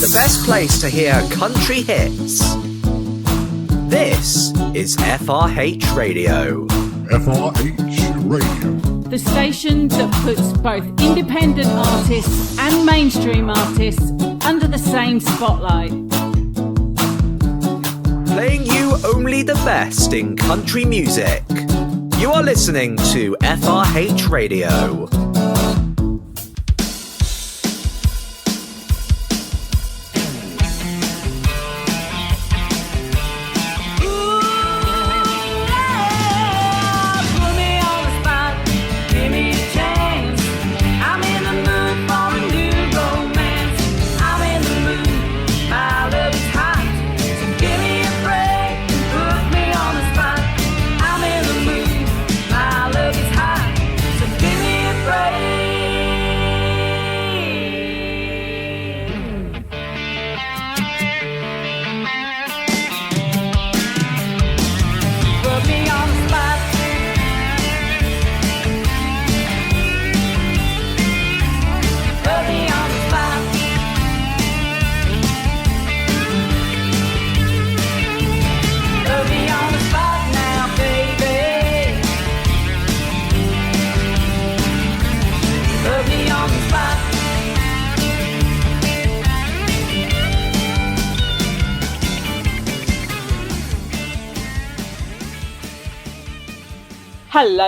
the best place to hear country hits. This is FRH Radio. FRH Radio. The station that puts both independent artists and mainstream artists under the same spotlight. Playing you only the best in country music. You are listening to FRH Radio.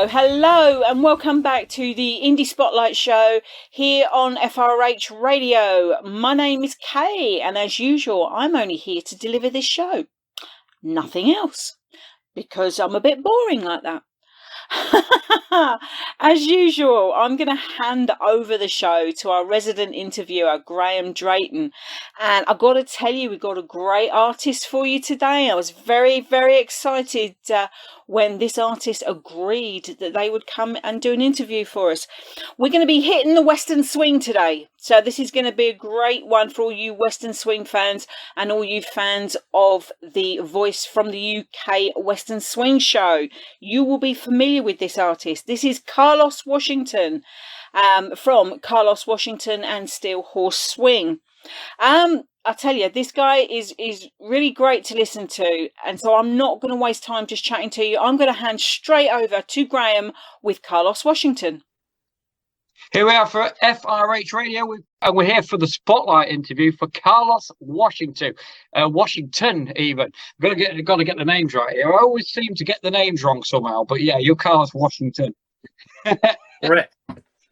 Hello, and welcome back to the Indie Spotlight Show here on FRH Radio. My name is Kay, and as usual, I'm only here to deliver this show. Nothing else, because I'm a bit boring like that. As usual, I'm going to hand over the show to our resident interviewer, Graham Drayton. And I've got to tell you, we've got a great artist for you today. I was very, very excited when this artist agreed that they would come and do an interview for us. We're going to be hitting the Western Swing today. So this is going to be a great one for all you Western Swing fans and all you fans of the Voice from the UK Western Swing show. You will be familiar with this artist. This is Carlos Washington from Carlos Washington and Steel Horse Swing. I tell you, this guy is really great to listen to. And so I'm not going to waste time just chatting to you. I'm going to hand straight over to Graham with Carlos Washington. Here we are for FRH Radio, and we're here for the spotlight interview for Carlos Washington. Washington, even. Got to get the names right here. I always seem to get the names wrong somehow, but yeah, you're Carlos Washington. Correct.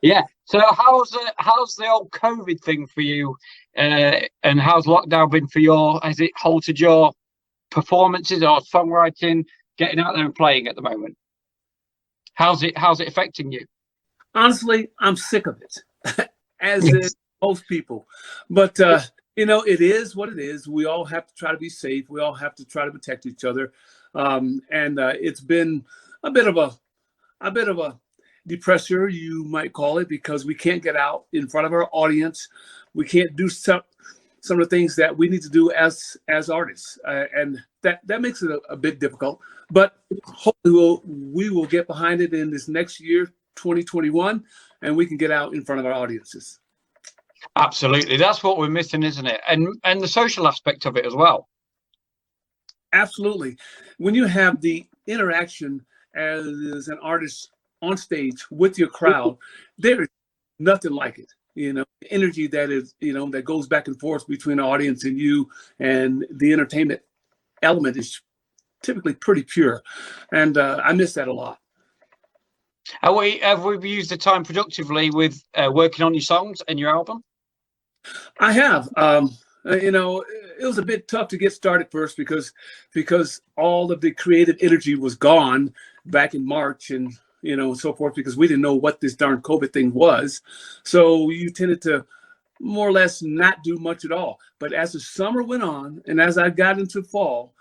Yeah. So how's the old COVID thing for you, and how's lockdown been for has it halted your performances or songwriting, getting out there and playing at the moment? How's it affecting you? Honestly, I'm sick of it, as is most people. But it is what it is. We all have to try to be safe. We all have to try to protect each other. And it's been a bit of a depressor, you might call it, because we can't get out in front of our audience. We can't do some of the things that we need to do as artists, and that makes it a bit difficult. But hopefully we will get behind it in this next year, 2021, and we can get out in front of our audiences. Absolutely, that's what we're missing, isn't it? And the social aspect of it as well. Absolutely. When you have the interaction as an artist on stage with your crowd, there is nothing like it. Energy that is, that goes back and forth between the audience and you, and the entertainment element is typically pretty pure. And I miss that a lot. Have we used the time productively with working on your songs and your album? I have. It was a bit tough to get started first because all of the creative energy was gone back in March and so forth, because we didn't know what this darn COVID thing was. So you tended to more or less not do much at all. But as the summer went on and as I got into fall,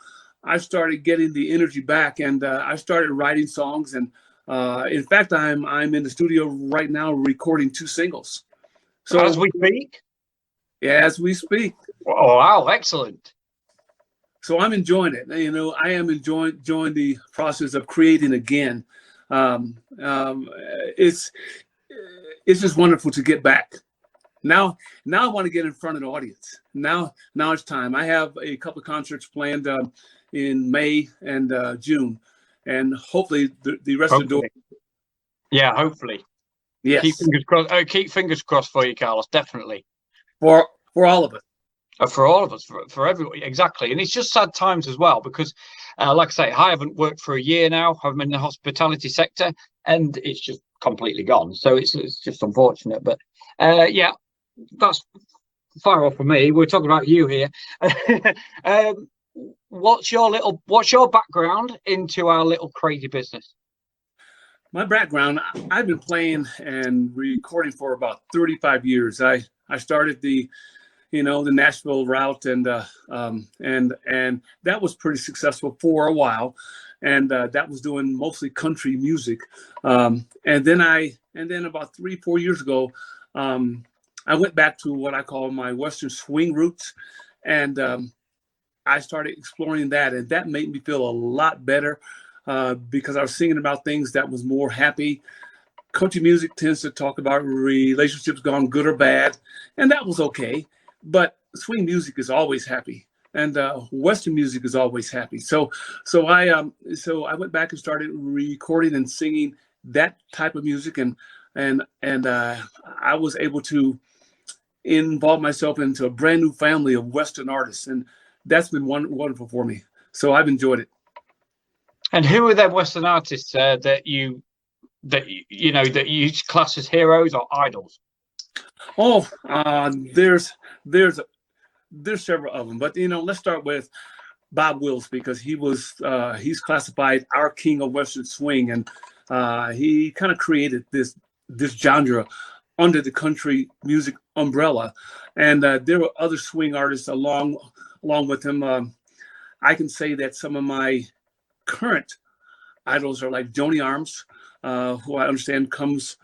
I started getting the energy back, and I started writing songs. And in fact, I'm in the studio right now recording 2 singles. So as we speak? Yeah, as we speak. Oh, wow, excellent. So I'm enjoying it. I am enjoying the process of creating again. It's just wonderful to get back. Now, now I want to get in front of the audience. Now it's time. I have a couple of concerts planned in May and June, and hopefully the rest of the door. Yeah, hopefully. Yes, Keep fingers crossed. Keep fingers crossed for you, Carlos. Definitely. for all of us. For all of us, for everyone, exactly. And it's just sad times as well because, like I say, I haven't worked for a year now. I'm in the hospitality sector, and it's just completely gone. So it's just unfortunate. But yeah, that's far off for me. We're talking about you here. What's your background into our little crazy business? My background, I've been playing and recording for about 35 years. I started the Nashville route, and that was pretty successful for a while, and that was doing mostly country music. And then about 3-4 years ago, I went back to what I call my Western swing roots, and I started exploring that, and that made me feel a lot better because I was singing about things that was more happy. Country music tends to talk about relationships gone good or bad, and that was okay. But swing music is always happy, and Western music is always happy. So I went back and started recording and singing that type of music, and I was able to involve myself into a brand new family of Western artists, and that's been wonderful for me. So I've enjoyed it. And who are them Western artists that you class as heroes or idols? Oh, there's several of them, but let's start with Bob Wills, because he's classified our king of Western swing, and he kind of created this genre under the country music umbrella, and there were other swing artists along with him. I can say that some of my current idols are like Joni Arms, who I understand comes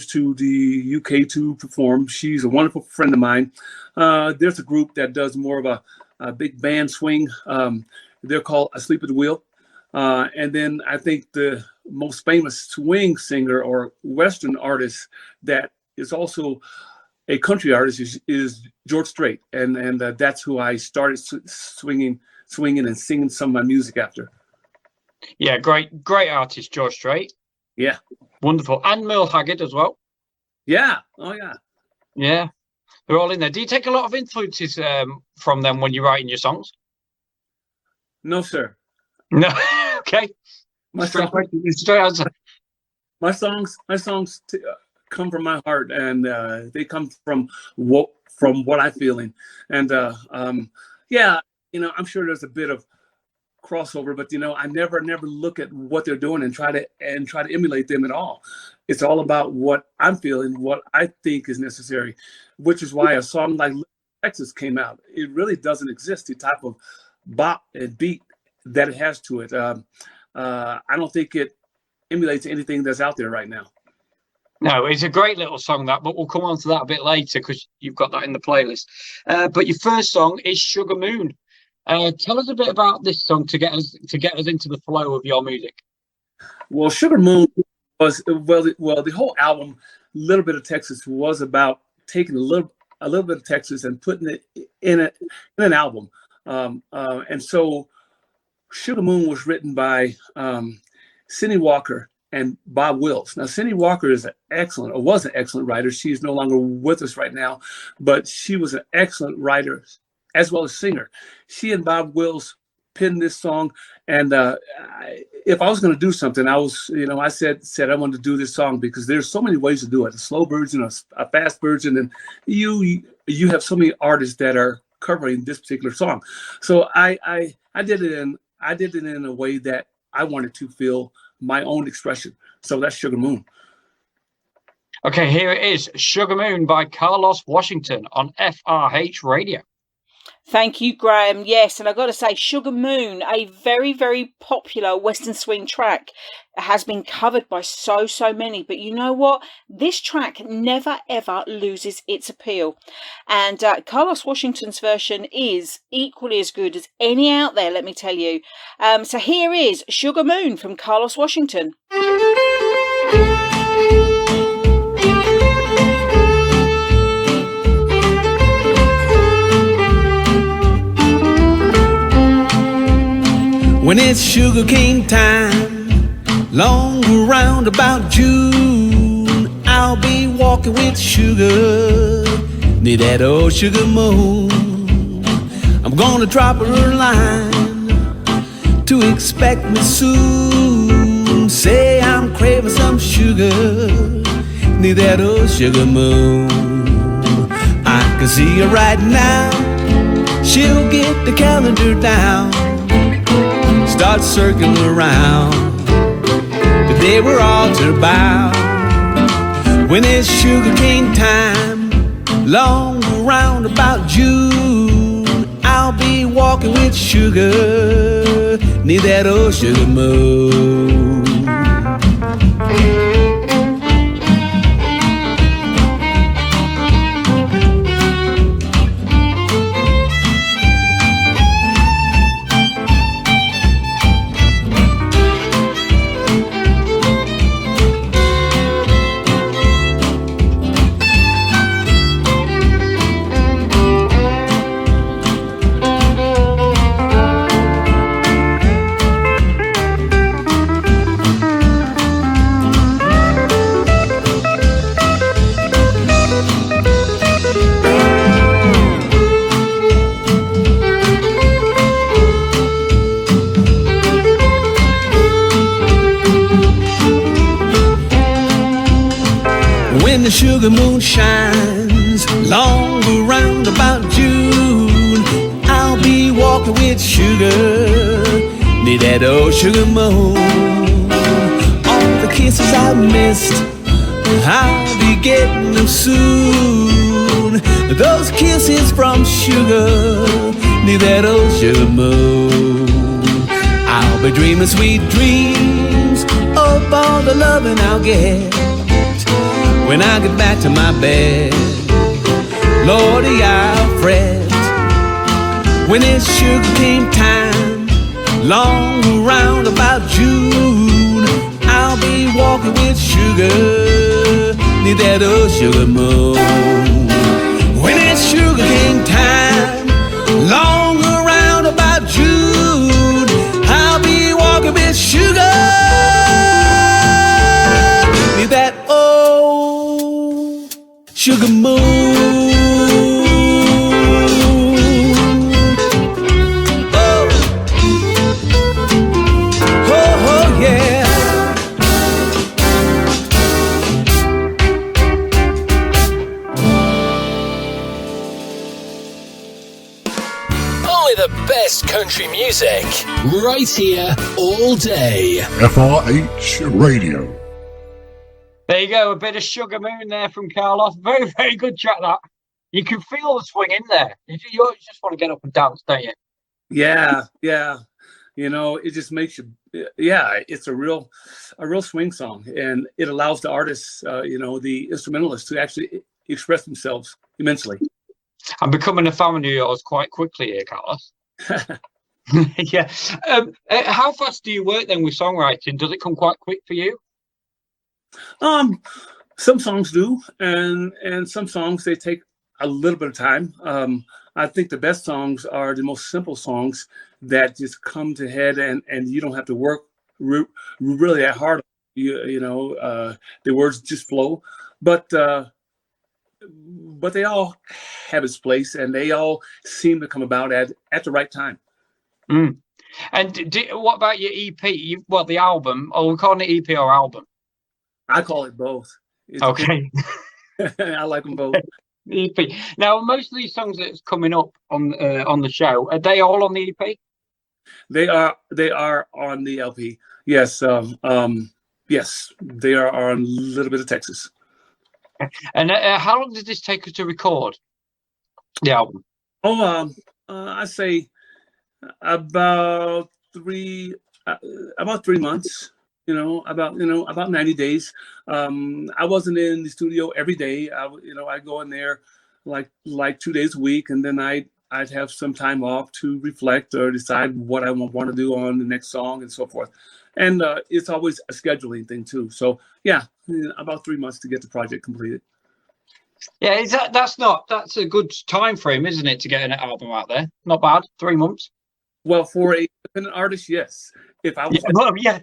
to the UK to perform. She's a wonderful friend of mine. There's a group that does more of a big band swing. They're called Asleep at the Wheel. And then I think the most famous swing singer or Western artist that is also a country artist is George Strait. And that's who I started swinging and singing some of my music after. Yeah, great artist, George Strait. Yeah. Wonderful. And Merle Haggard as well. Yeah. Oh, yeah. Yeah. They're all in there. Do you take a lot of influences from them when you're writing your songs? No, sir. No. Okay. Straight answer. My songs come from my heart, and they come from what I'm feeling. And yeah, I'm sure there's a bit of crossover, but I never look at what they're doing and try to emulate them at all. It's all about what I'm feeling, what I think is necessary, which is why a song like Texas came out. It really doesn't exist, the type of bop and beat that it has to it. I don't think it emulates anything that's out there right now. No, it's a great little song, that, but we'll come on to that a bit later because you've got that in the playlist. But your first song is Sugar Moon. Tell us a bit about this song to get us into the flow of your music. Well, Sugar Moon was the whole album, Little Bit of Texas, was about taking a little bit of Texas and putting it in an album. And so Sugar Moon was written by Cindy Walker and Bob Wills. Now, Cindy Walker was an excellent writer. She's no longer with us right now, but she was an excellent writer as well as singer. She and Bob Wills penned this song, and if I was going to do something, I said I wanted to do this song because there's so many ways to do it: a slow version, a fast version, and you have so many artists that are covering this particular song. So I did it in a way that I wanted to feel my own expression. So that's Sugar Moon. Okay, here it is, Sugar Moon by Carlos Washington on FRH Radio. Thank you, Graham. Yes, and I've got to say, Sugar Moon, a very, very popular Western swing track, has been covered by so many. But you know what? This track never, ever loses its appeal. And Carlos Washington's version is equally as good as any out there, let me tell you. So here is Sugar Moon from Carlos Washington. When it's sugarcane time, long around about June, I'll be walking with sugar near that old sugar moon. I'm gonna drop her a line to expect me soon. Say I'm craving some sugar near that old sugar moon. I can see her right now. She'll get the calendar down, start circling around the day we're all to bow. When it's sugarcane time, long around about June, I'll be walking with sugar near that old sugar moon. When the sugar moon shines, long around about June, I'll be walking with sugar near that old sugar moon. All the kisses I've missed, I'll be getting them soon. Those kisses from sugar near that old sugar moon. I'll be dreaming sweet dreams of all the loving I'll get when I get back to my bed. Lordy, I'll fret when it's sugarcane time, long around about June. I'll be walking with sugar near that old sugar moon. When it's sugarcane time, long around about June, I'll be walking with sugar near that old sugar moon. The best country music right here all day. FRH Radio. There you go, a bit of Sugar Moon there from Carlos. Very, very good track, that. You can feel the swing in there. You just want to get up and dance, don't you? Yeah. You know, it just makes you. Yeah, it's a real swing song, and it allows the artists, the instrumentalists, to actually express themselves immensely. I'm becoming a fan of yours quite quickly here, Carlos. Yeah. How fast do you work then with songwriting? Does it come quite quick for you? Some songs do, and some songs they take a little bit of time. I think the best songs are the most simple songs that just come to head, and you don't have to work really that hard. The words just flow, but they all have its place, and they all seem to come about at the right time. Mm. And what about your EP? The album? Or we call it EP or album? I call it both. Okay. I like them both. EP. Now, most of these songs that's coming up on the show, are they all on the EP? They are on the LP. Yes. Yes, they are on a little bit of Texas. And how long did this take us to record the album? I say about 3 months. About 90 days. I wasn't in the studio every day. I go in there like 2 days a week, and then I'd have some time off to reflect or decide what I want to do on the next song and so forth. And it's always a scheduling thing too. So yeah, about 3 months to get the project completed. Yeah, that's a good time frame, isn't it, to get an album out there? Not bad, 3 months. Well, for a independent artist, yes. If I was Yeah,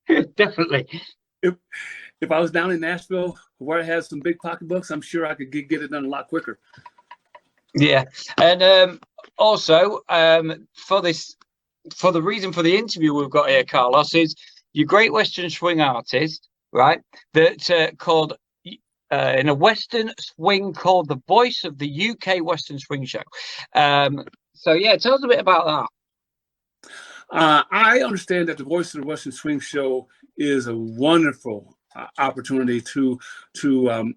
yeah, definitely. if I was down in Nashville where I had some big pocketbooks, I'm sure I could get it done a lot quicker. Yeah, and also for the reason for the interview we've got here, Carlos, is your Great Western Swing artist, right? That called in a Western swing called the Voice of the UK Western Swing Show. So yeah, tell us a bit about that. I understand that the Voice of the Western Swing Show is a wonderful opportunity to to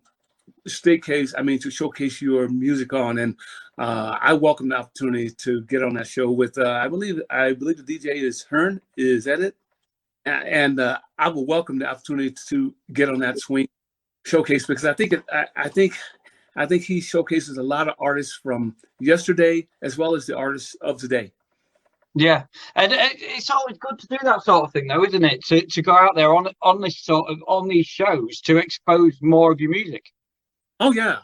showcase your music on, and I welcome the opportunity to get on that show with. I believe the DJ is Hearn. Is that it? And I will welcome the opportunity to get on that swing showcase because I think he showcases a lot of artists from yesterday as well as the artists of today. Yeah, and it's always good to do that sort of thing, though, isn't it? To go out there on this sort of on these shows to expose more of your music. Oh yeah.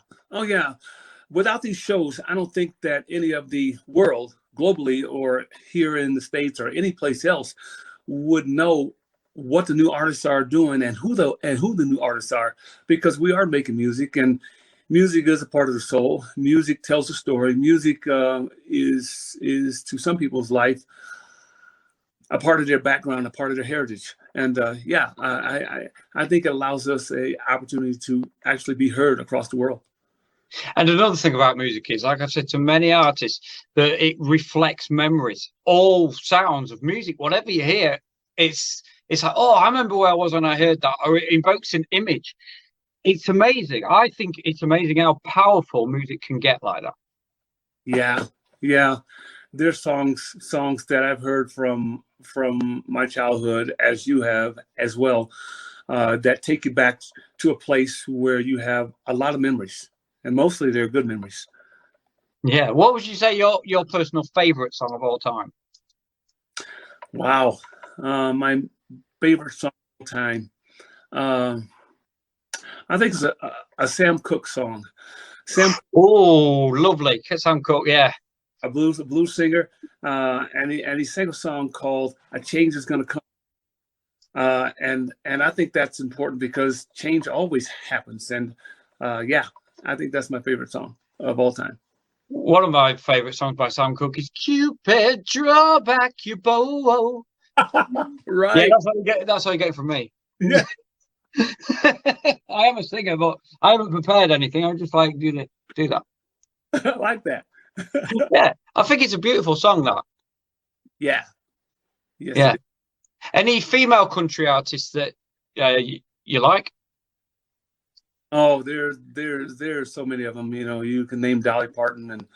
Without these shows, I don't think that any of the world, globally or here in the States or any place else, would know what the new artists are doing and who the new artists are, because we are making music, and music is a part of the soul. Music tells a story. Music is to some people's life a part of their background, a part of their heritage. And I think it allows us a opportunity to actually be heard across the world. And another thing about music is, like I've said to many artists, that it reflects memories. All sounds of music, whatever you hear, it's like, oh, I remember where I was when I heard that, or it invokes an image. It's amazing. I think it's amazing how powerful music can get like that. Yeah. There's songs that I've heard from my childhood, as you have as well, that take you back to a place where you have a lot of memories, and mostly they're good memories. Yeah. What would you say your personal favorite song of all time? Wow. My favorite song of all time. I think it's a Sam Cooke song. Oh, lovely. Sam Cooke, yeah. A blues singer, and he sang a song called "A Change Is Gonna Come," and I think that's important because change always happens, and I think that's my favorite song of all time. One of my favorite songs by Sam Cooke is "Cupid, Draw Back Your Bow." Right. Yeah, that's how you get it from me. Yeah. I am a singer, but I haven't prepared anything. I just like do that. I like that. Yeah, I think it's a beautiful song. That. Yeah. Yes, yeah. Any female country artists that you like? Oh, there's so many of them. You know, you can name Dolly Parton and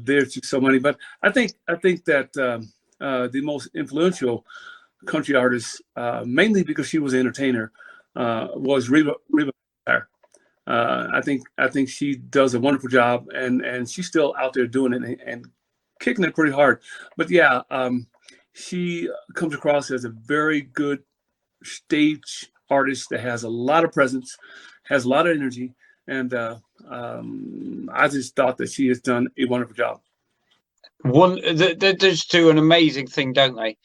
there's just so many. But I think that the most influential country artist, mainly because she was an entertainer, was Reba McEntire. I think she does a wonderful job, and she's still out there doing it and kicking it pretty hard. But yeah, she comes across as a very good stage artist that has a lot of presence, has a lot of energy, and I just thought that she has done a wonderful job. They just do an amazing thing, don't they?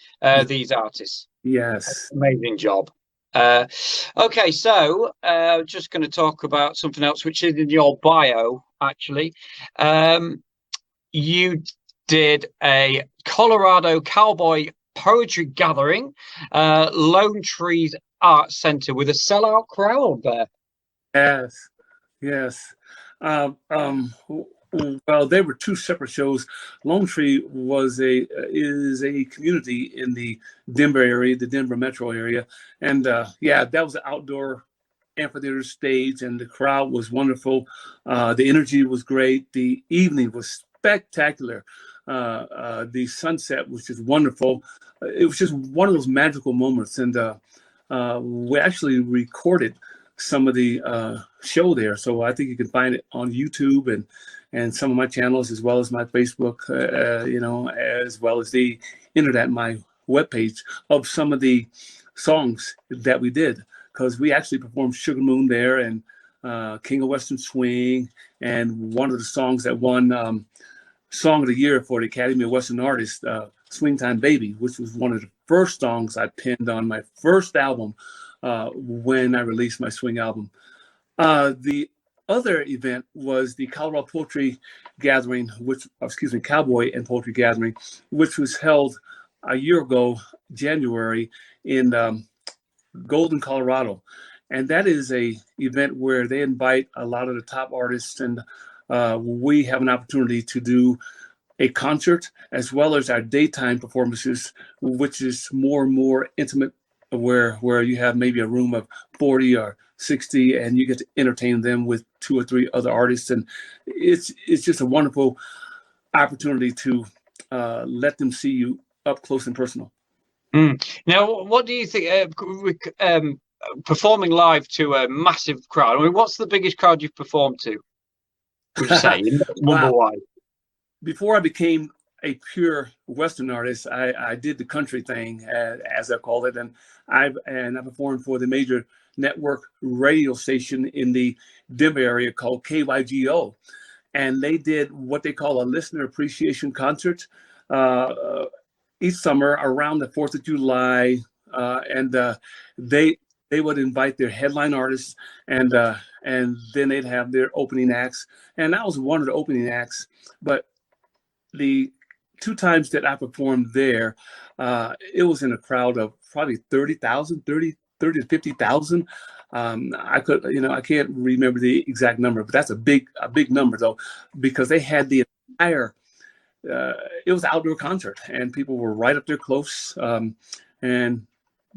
These artists. Yes. Amazing job. Okay, so just going to talk about something else, which is in your bio, actually. You did a Colorado Cowboy Poetry Gathering, Lone Trees Art Center with a sellout crowd there. Yes. Well, they were two separate shows. Lone Tree is a community in the Denver area, the Denver metro area, and that was an outdoor amphitheater stage, and the crowd was wonderful. The energy was great. The evening was spectacular. The sunset was just wonderful. It was just one of those magical moments, and we actually recorded some of the show there, so I think you can find it on YouTube and some of my channels, as well as my Facebook, as well as the internet, my webpage, of some of the songs that we did, because we actually performed Sugar Moon there, and King of Western Swing, and one of the songs that won Song of the Year for the Academy of Western Artists, Swing Time Baby, which was one of the first songs I penned on my first album when I released my swing album. The other event was the Colorado Poetry Gathering, Cowboy and Poetry Gathering, which was held a year ago, January, in Golden, Colorado. And that is a event where they invite a lot of the top artists, and we have an opportunity to do a concert as well as our daytime performances, which is more and more intimate, where you have maybe a room of 40 or 60 and you get to entertain them with 2 or 3 other artists. And it's just a wonderful opportunity to let them see you up close and personal. Now, what do you think, performing live to a massive crowd? I mean, what's the biggest crowd you've performed to, would you say, number-wise? Before I became a pure Western artist, I did the country thing, as I call it, and I performed for the major network radio station in the Denver area called KYGO, and they did what they call a listener appreciation concert each summer around the 4th of July, and they would invite their headline artists, and then they'd have their opening acts, and I was one of the opening acts, but the 2 times that I performed there, it was in a crowd of probably 30 to 50,000. I can't remember the exact number, but that's a big number though, because they had the entire, it was an outdoor concert and people were right up there close, and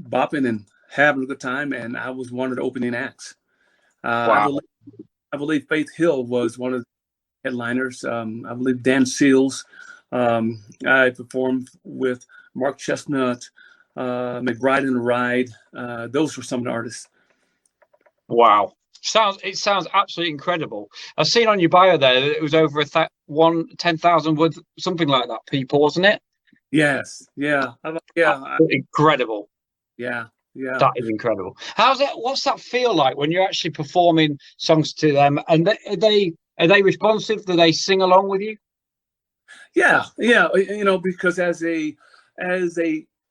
bopping and having a good time. And I was one of the opening acts. Wow. I believe Faith Hill was one of the headliners. I believe Dan Seals. I performed with Mark Chestnut, McBride and Ride. Those were some of the artists. Wow. It sounds absolutely incredible. I've seen on your bio there that it was over 10,000 with something like that people, wasn't it? Yes. Yeah. Incredible. Yeah. That is incredible. What's that feel like when you're actually performing songs to them? And are they responsive? Do they sing along with you? Yeah. Because as a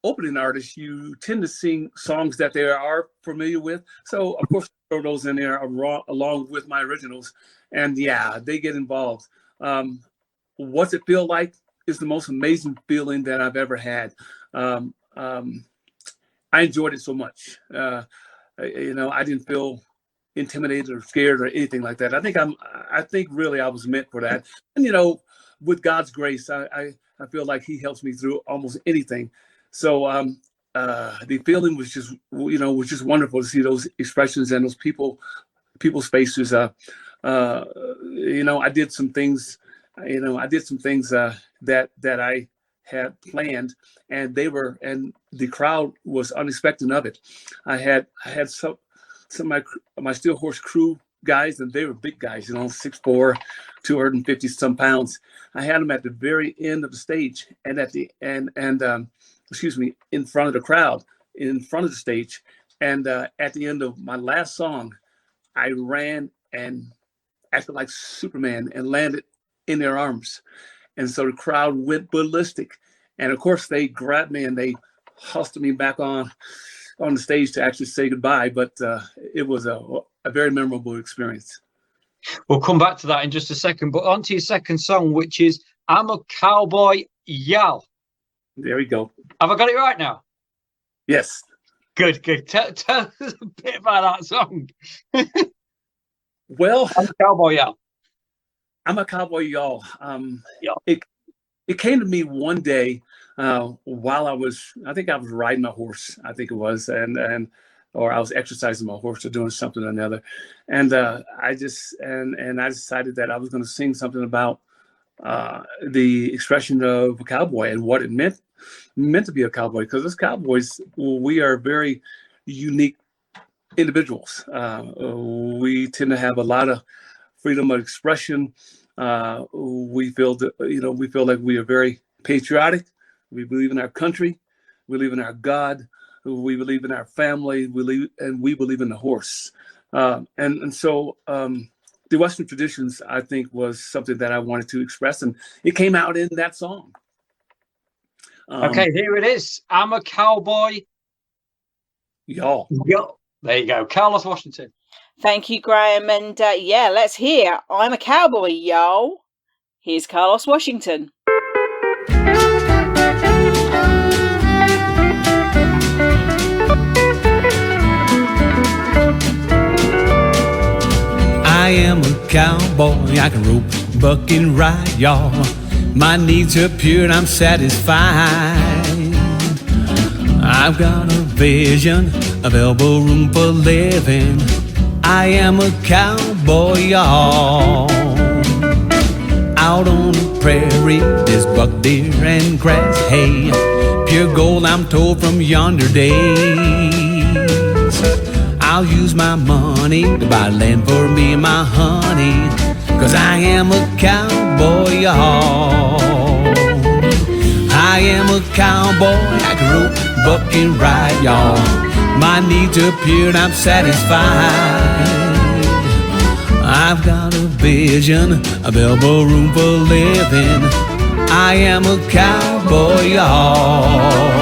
opening artist, you tend to sing songs that they are familiar with. So of course, I throw those in there along with my originals, and yeah, they get involved. What's it feel like is the most amazing feeling that I've ever had. I enjoyed it so much. I didn't feel intimidated or scared or anything like that. I think really I was meant for that. And with God's grace, I feel like He helps me through almost anything. So the feeling was just wonderful to see those expressions and those people's faces. I did some things. That I had planned, and the crowd was unexpecting of it. I had some of my Steel Horse crew guys, and they were big guys, 6'4", 250 some pounds. I had them at the very end of the stage, and in front of the crowd, in front of the stage. And at the end of my last song, I ran and acted like Superman and landed in their arms. And so the crowd went ballistic. And of course, they grabbed me and they hustled me back on the stage to actually say goodbye. But it was a very memorable experience. We'll come back to that in just a second. But on to your second song, which is I'm a Cowboy Yal. There we go. Have I got it right now? Yes. Good. Tell us a bit about that song. Well, I'm a Cowboy Yal. I'm a Cowboy Y'all. It came to me one day while I was riding a horse, I think it was, or I was exercising my horse or doing something or another. And I decided that I was going to sing something about the expression of a cowboy and what it meant to be a cowboy. Because as cowboys, we are very unique individuals. We tend to have a lot of freedom of expression. We feel like we are very patriotic. We believe in our country. We believe in our God. We believe in our family. We believe in the horse. So the Western traditions, I think, was something that I wanted to express, and it came out in that song. Okay, here it is. I'm a cowboy. Y'all. There you go. Carlos Washington. Thank you, Graham. And yeah, let's hear I'm a Cowboy, Y'all. Here's Carlos Washington. I am a cowboy, I can rope, buck, and ride, y'all. My needs are pure and I'm satisfied. I've got a vision of elbow room for living. I am a cowboy, y'all. Out on the prairie, there's buck, deer, and grass, hay. Pure gold, I'm told, from yonder days. I'll use my money to buy land for me and my honey, 'cause I am a cowboy, y'all. I am a cowboy, I can rope, buck, and ride, y'all. My needs are pure and I'm satisfied. I've got a vision of elbow room for living. I am a cowboy, y'all.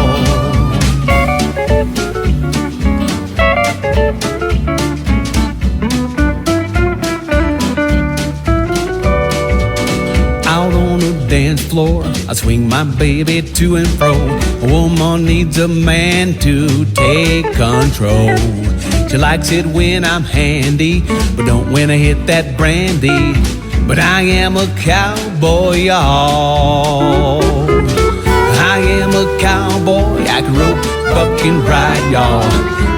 Out on the dance floor, I swing my baby to and fro. A woman needs a man to take control. She likes it when I'm handy, but don't when I hit that brandy. But I am a cowboy, y'all. I am a cowboy, I can rope, buck, and ride, y'all.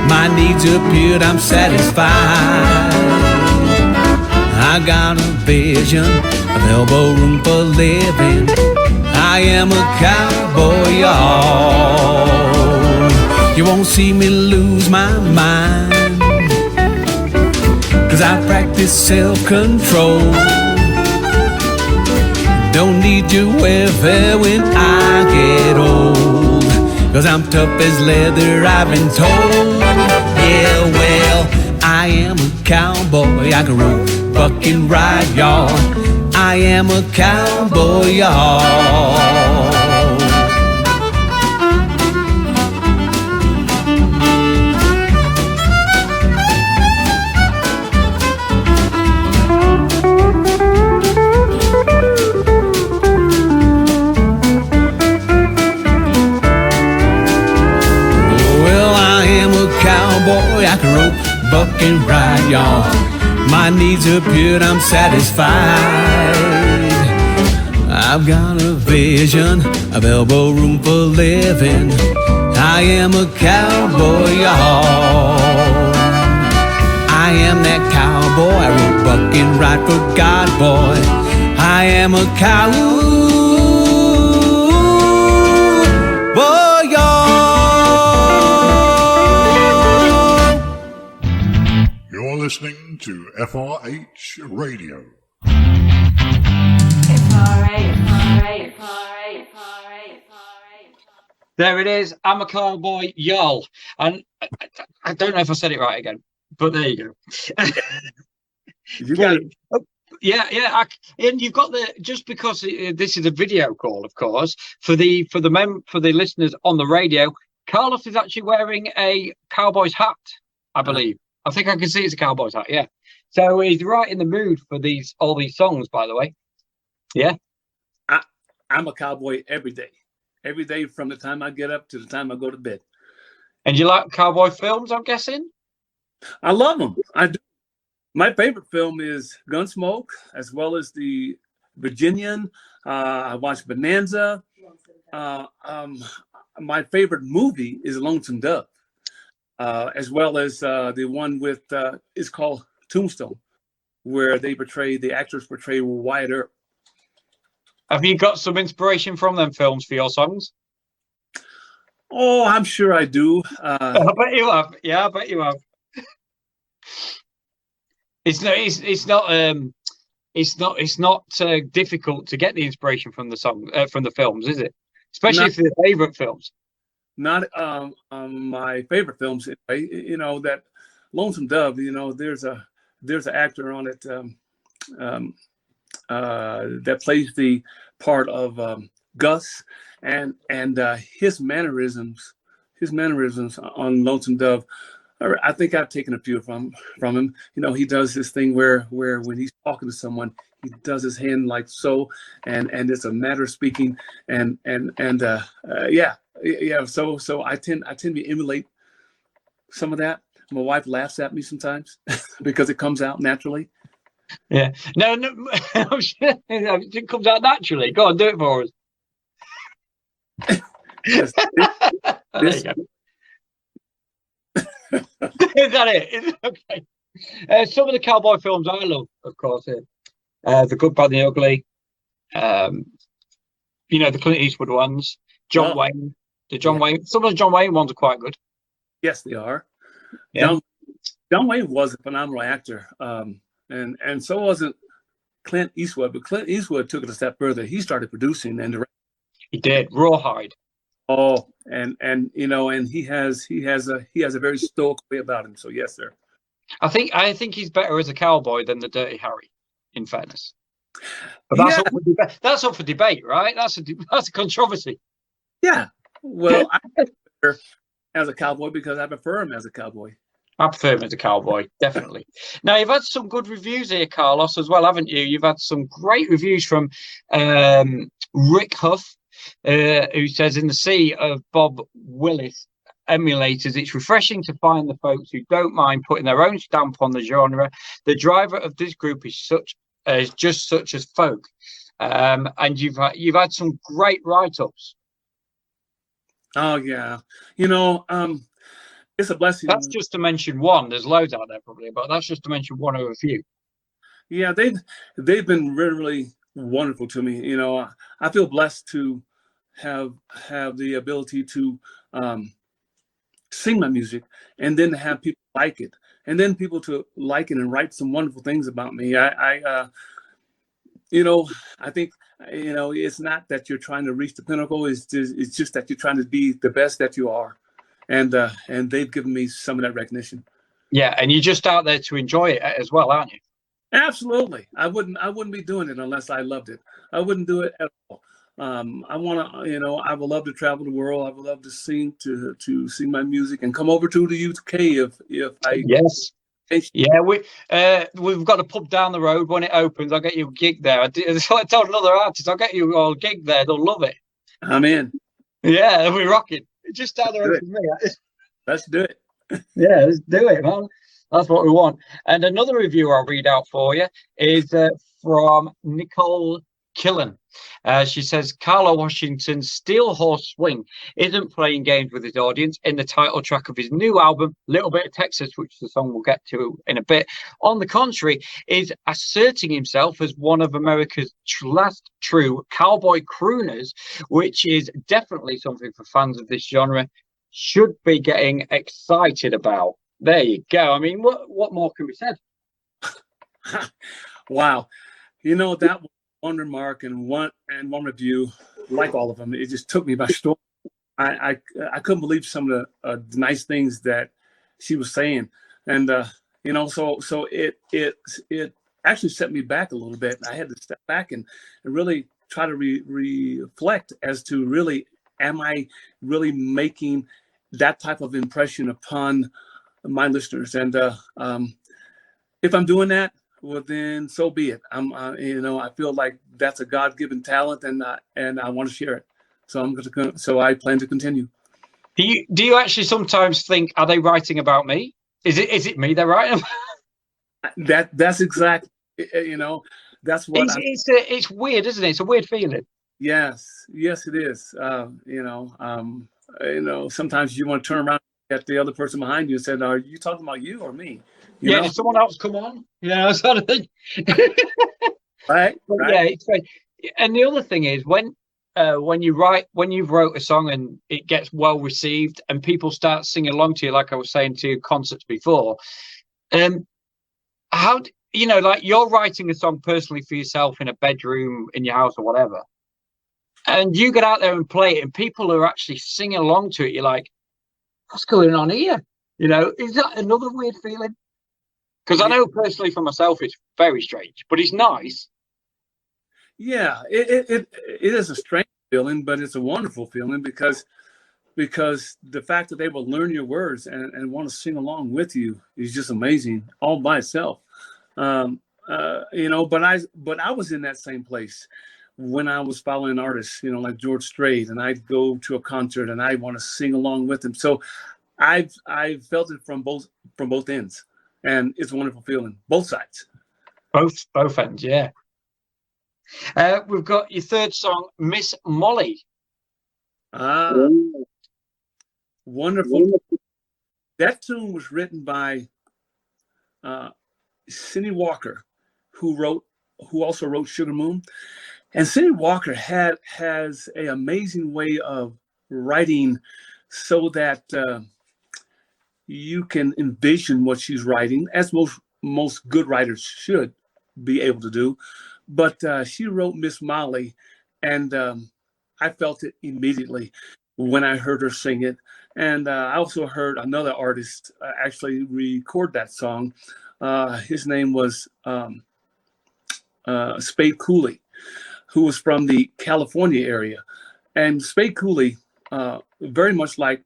My needs are pure, I'm satisfied. I got a vision of elbow room for living. I am a cowboy, y'all. You won't see me lose my mind, 'cause I practice self-control. Don't need your welfare when I get old, 'cause I'm tough as leather, I've been told. Yeah, well, I am a cowboy, I can rope, buck, and ride, y'all. I am a cowboy, y'all. Well, I am a cowboy, I can rope, buck, and ride, y'all. My needs are pure, I'm satisfied. I've got a vision of elbow room for living. I am a cowboy, y'all. I am that cowboy, I rope, buck, and ride for God, boy. I am a cowboy, y'all. You're listening to FRH Radio. There it is. I'm a cowboy, y'all. And I don't know if I said it right again, but there you go. You got it. Yeah. And you've got the, just because this is a video call, of course, for the listeners on the radio. Carlos is actually wearing a cowboy's hat, I believe. I think I can see it's a cowboy's hat. Yeah. So he's right in the mood for all these songs, by the way. Yeah. I'm a cowboy every day from the time I get up to the time I go to bed. And you like cowboy films, I'm guessing? I love them. I do. My favorite film is Gunsmoke, as well as the Virginian. I watched Bonanza. My favorite movie is Lonesome Dove, as well as the one with it's called Tombstone, where the actors portray Wyatt Earp. Have you got some inspiration from them films for your songs? Oh, I'm sure I do. I bet you have. Yeah, I bet you have. It's not difficult to get the inspiration from the song from the films, is it? Especially for your favorite films. Not my favorite films. You know, that Lonesome Dove. You know, there's an actor on it. that plays the part of Gus, and his mannerisms on Lonesome Dove. I think I've taken a few from him. You know, he does this thing where when he's talking to someone, he does his hand like so, and it's a matter of speaking, and yeah. So I tend to emulate some of that. My wife laughs at me sometimes because it comes out naturally. Yeah. No, it comes out naturally. Go on, do it for us. Yes, There you go. Is that it? Okay. Some of the cowboy films I love, of course, The Good, Bad, and the Ugly. You know, the Clint Eastwood ones. John Wayne. Wayne. Some of the John Wayne ones are quite good. Yes, they are. Yeah. John Wayne was a phenomenal actor, and so wasn't Clint Eastwood. But Clint Eastwood took it a step further. He started producing and directing. He did. Rawhide. Oh, and you know, and he has a very stoic way about him. So yes, sir. I think he's better as a cowboy than the Dirty Harry. In fairness, but that's up for debate. That's up for debate, right? That's a controversy. Yeah. Well, I prefer as a cowboy because I prefer him as a cowboy. I prefer him as a cowboy, definitely. Now, you've had some good reviews here, Carlos, as well, haven't you? You've had some great reviews from Rick Huff, who says, in the sea of Bob Willis emulators, it's refreshing to find the folks who don't mind putting their own stamp on the genre. The driver of this group is just such as folk. And you've had some great write-ups. Oh, yeah. You know, it's a blessing. That's just to mention one. There's loads out there probably, but that's just to mention one of a few. Yeah, they've been really, really wonderful to me. You know, I feel blessed to have the ability to sing my music and then to have people like it, and then people to like it and write some wonderful things about me. You know, I think, you know, it's not that you're trying to reach the pinnacle. It's just that you're trying to be the best that you are. And they've given me some of that recognition. Yeah, and you're just out there to enjoy it as well, aren't you? Absolutely. I wouldn't be doing it unless I loved it. I wouldn't do it at all. I want to, you know, I would love to travel the world. I would love to sing sing my music and come over to the UK if I. Yes. Yeah, we've got a pub down the road. When it opens, I'll get you a gig there. I told another artist, I'll get you a gig there. They'll love it. I'm in. Yeah, we're rocking. Just down the road from me. Let's do it. Yeah, let's do it, man. That's what we want. And another review I'll read out for you is from Nicole Killen. She says, Carlo Washington's Steel Horse Swing isn't playing games with his audience. In the title track of his new album, Little Bit of Texas, which the song we'll get to in a bit, on the contrary, is asserting himself as one of America's last true cowboy crooners, which is definitely something for fans of this genre should be getting excited about. There you go. I mean, what more can be said? Wow. You know, that was one remark and one review, like all of them, it just took me by storm. I couldn't believe some of the nice things that she was saying, and you know, so it actually set me back a little bit. I had to step back and really try to reflect as to really, am I really making that type of impression upon my listeners? And if I'm doing that, well, then so be it. You know, I feel like that's a God-given talent, and I want to share it. So I plan to continue. Do you actually sometimes think, are they writing about me? Is it me they're writing about? That's exactly, you know, that's what it's weird, isn't it? It's a weird feeling. Yes, it is. You know, sometimes you want to turn around at the other person behind you and say, are you talking about you or me? You know? Did someone else come on? Yeah, sort of thing. Right. Yeah, it's great. And the other thing is when you've wrote a song and it gets well received and people start singing along to you, like I was saying to concerts before, how you know, like you're writing a song personally for yourself in a bedroom in your house or whatever, and you get out there and play it, and people are actually singing along to it. You're like, what's going on here? You know, is that another weird feeling? Because I know personally for myself, it's very strange, but it's nice. Yeah, it is a strange feeling, but it's a wonderful feeling because the fact that they will learn your words and want to sing along with you is just amazing all by itself. But I was in that same place when I was following artists, like George Strait, and I'd go to a concert and I want to sing along with them. So I've felt it from both ends, and it's a wonderful feeling, both sides. Both ends, yeah. We've got your third song, Miss Molly. Wonderful. That tune was written by Cindy Walker, who also wrote Sugar Moon. And Cindy Walker has an amazing way of writing so that you can envision what she's writing, as most good writers should be able to do. But she wrote Miss Molly, and I felt it immediately when I heard her sing it. And I also heard another artist actually record that song. His name was Spade Cooley, who was from the California area. And Spade Cooley, very much like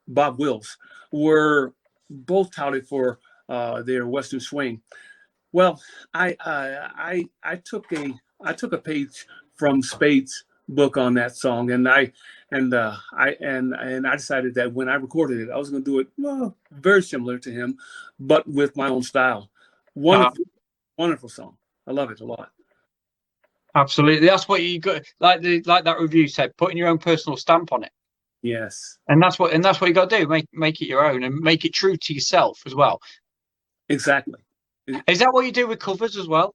Bob Wills, were both touted for their Western swing. Well, I took a page from Spade's book on that song, and I decided that when I recorded it, I was going to do it very similar to him, but with my own style. Wonderful song. I love it a lot. Absolutely, that's what you got. Like that review said, putting your own personal stamp on it. Yes, and that's what you got to do. Make it your own and make it true to yourself as well. Exactly. Is that what you do with covers as well?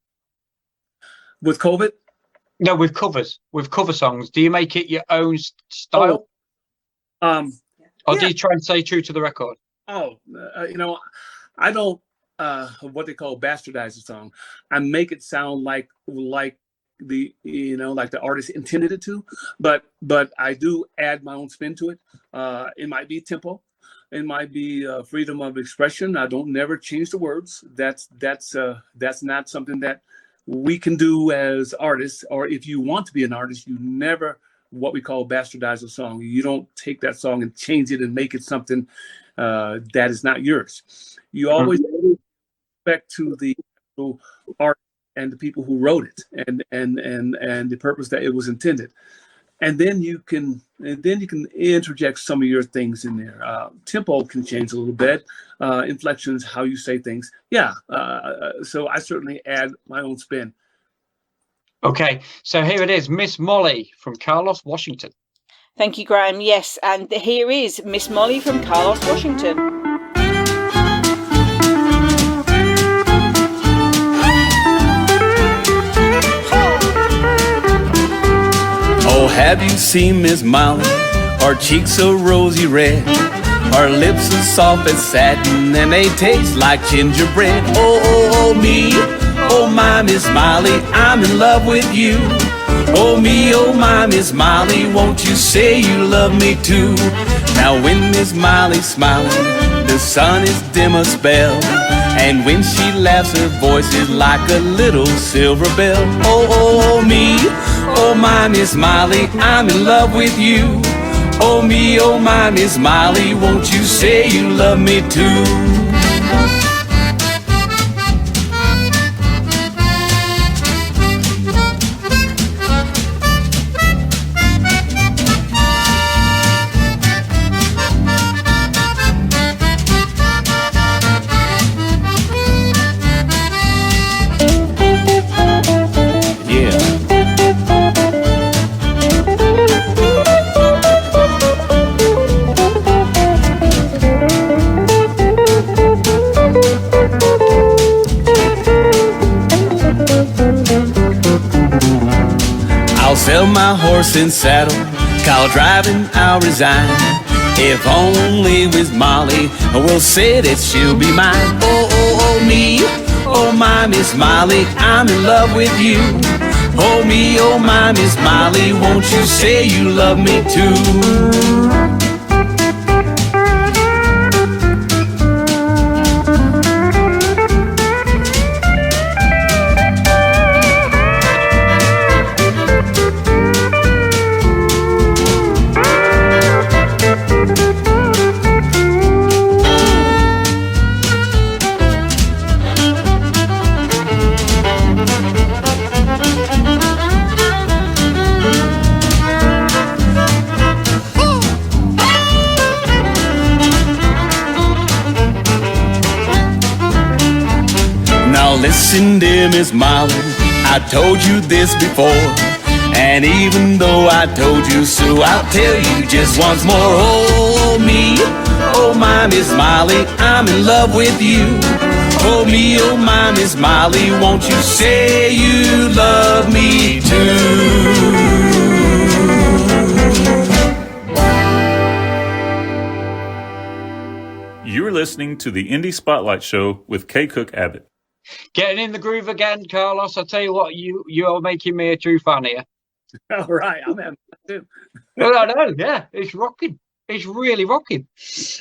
With COVID? No, with covers, with cover songs. Do you make it your own style? Or do you try and stay true to the record? I don't what they call bastardize a song. I make it sound like the like the artist intended it to, but I do add my own spin to it. It might be tempo. It might be freedom of expression. I don't never change the words. That's not something that we can do as artists. Or if you want to be an artist, you never what we call bastardize a song. You don't take that song and change it and make it something that is not yours. You always respect to the art and the people who wrote it and the purpose that it was intended. And then you can interject some of your things in there. Tempo can change a little bit, inflections, how you say things. Yeah, so I certainly add my own spin. Okay, so here it is, Miss Molly from Carlos, Washington. Thank you, Graham. Yes, and here is Miss Molly from Carlos, Washington. Oh, have you seen Miss Molly? Her cheeks are rosy red, her lips are soft as satin, and they taste like gingerbread. Oh, me, oh my Miss Molly, I'm in love with you. Oh me, oh my Miss Molly, won't you say you love me too? Now when Miss Molly's smiling, the sun is dim a spell, and when she laughs, her voice is like a little silver bell. Oh me, oh my Miss Molly, I'm in love with you. Oh me, oh my Miss Molly, won't you say you love me too? I'll sell my horse and saddle, cow driving I'll resign, if only with Molly will say that she'll be mine. Oh me, oh my Miss Molly, I'm in love with you. Oh me, oh my Miss Molly, won't you say you love me too? listen, dear Miss Molly, I told you this before. And even though I told you so, I'll tell you just once more. Oh, me, oh, my Miss Molly, I'm in love with you. Oh, me, oh, my Miss Molly, won't you say you love me too? You're listening to the Indie Spotlight Show with K. Cook Abbott. Getting in the groove again, Carlos. I tell you what, you are making me a true fan here. All right, I'm having fun too. No, yeah, it's rocking. It's really rocking.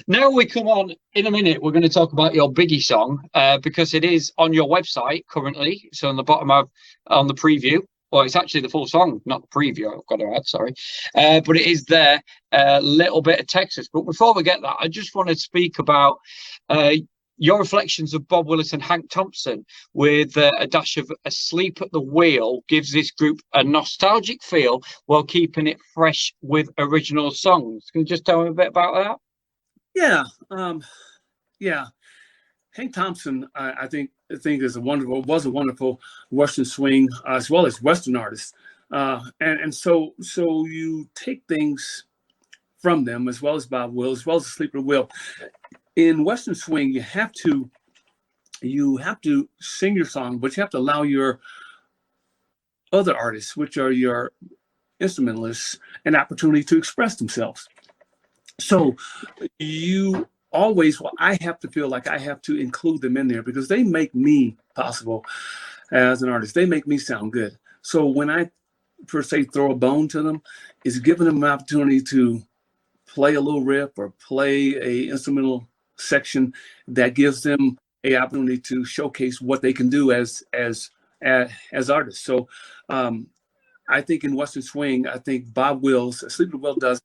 Now we come on in a minute. We're going to talk about your Biggie song because it is on your website currently. So on the bottom on the preview. Well, it's actually the full song, not the preview. I've got to add, sorry, but it is there. A little bit of Texas. But before we get that, I just want to speak about your reflections of Bob Willis and Hank Thompson with a dash of Asleep at the Wheel gives this group a nostalgic feel while keeping it fresh with original songs. Can you just tell me a bit about that? Yeah. Yeah. Hank Thompson, I think was a wonderful Western swing as well as Western artist. And so you take things from them as well as Bob Wills, as well as Asleep at the Wheel. In Western swing, you have to sing your song, but you have to allow your other artists, which are your instrumentalists, an opportunity to express themselves. So I have to feel like I have to include them in there because they make me possible as an artist. They make me sound good. So when I, per se, throw a bone to them, is giving them an opportunity to play a little riff or play a instrumental section that gives them a opportunity to showcase what they can do as artists. So I think in Western swing, I think Bob Wills, Asleep at the Wheel does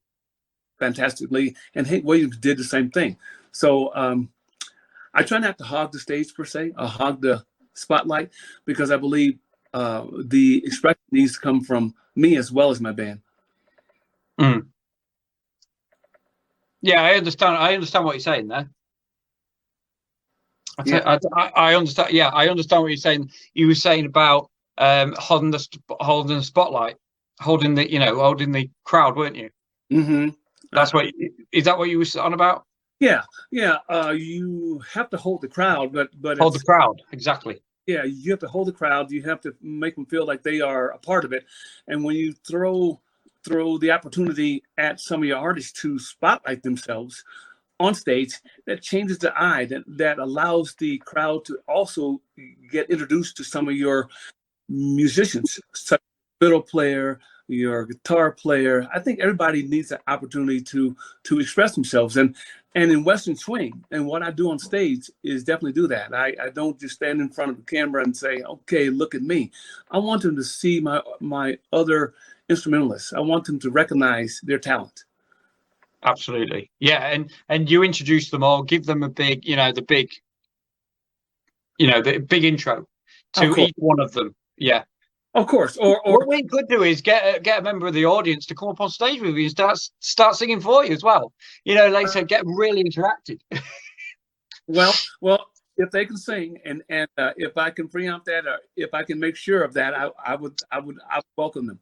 fantastically, and Hank Williams did the same thing. So I try not to hog the stage per se, or hog the spotlight, because I believe the expression needs to come from me as well as my band. Mm. Yeah, I understand what you're saying there. I understand. Yeah, I understand what you're saying. You were saying about holding the spotlight, holding the crowd, weren't you? Mm-hmm. Is that what you were on about? Yeah. You have to hold the crowd, but hold the crowd, exactly. Yeah, you have to hold the crowd. You have to make them feel like they are a part of it. And when you throw the opportunity at some of your artists to spotlight themselves on stage, that changes the eye, that allows the crowd to also get introduced to some of your musicians, such as fiddle player, your guitar player. I think everybody needs an opportunity to express themselves. And in Western swing, and what I do on stage is definitely do that. I don't just stand in front of the camera and say, okay, look at me. I want them to see my other instrumentalists. I want them to recognize their talent. Absolutely. Yeah. And you introduce them all, give them a big, the big intro to each one of them. Yeah. Of course. Or what we could do is get a member of the audience to come up on stage with you and start singing for you as well. Like I said, get really interactive. Well, if they can sing and if I can preempt that, or if I can make sure of that, I would welcome them.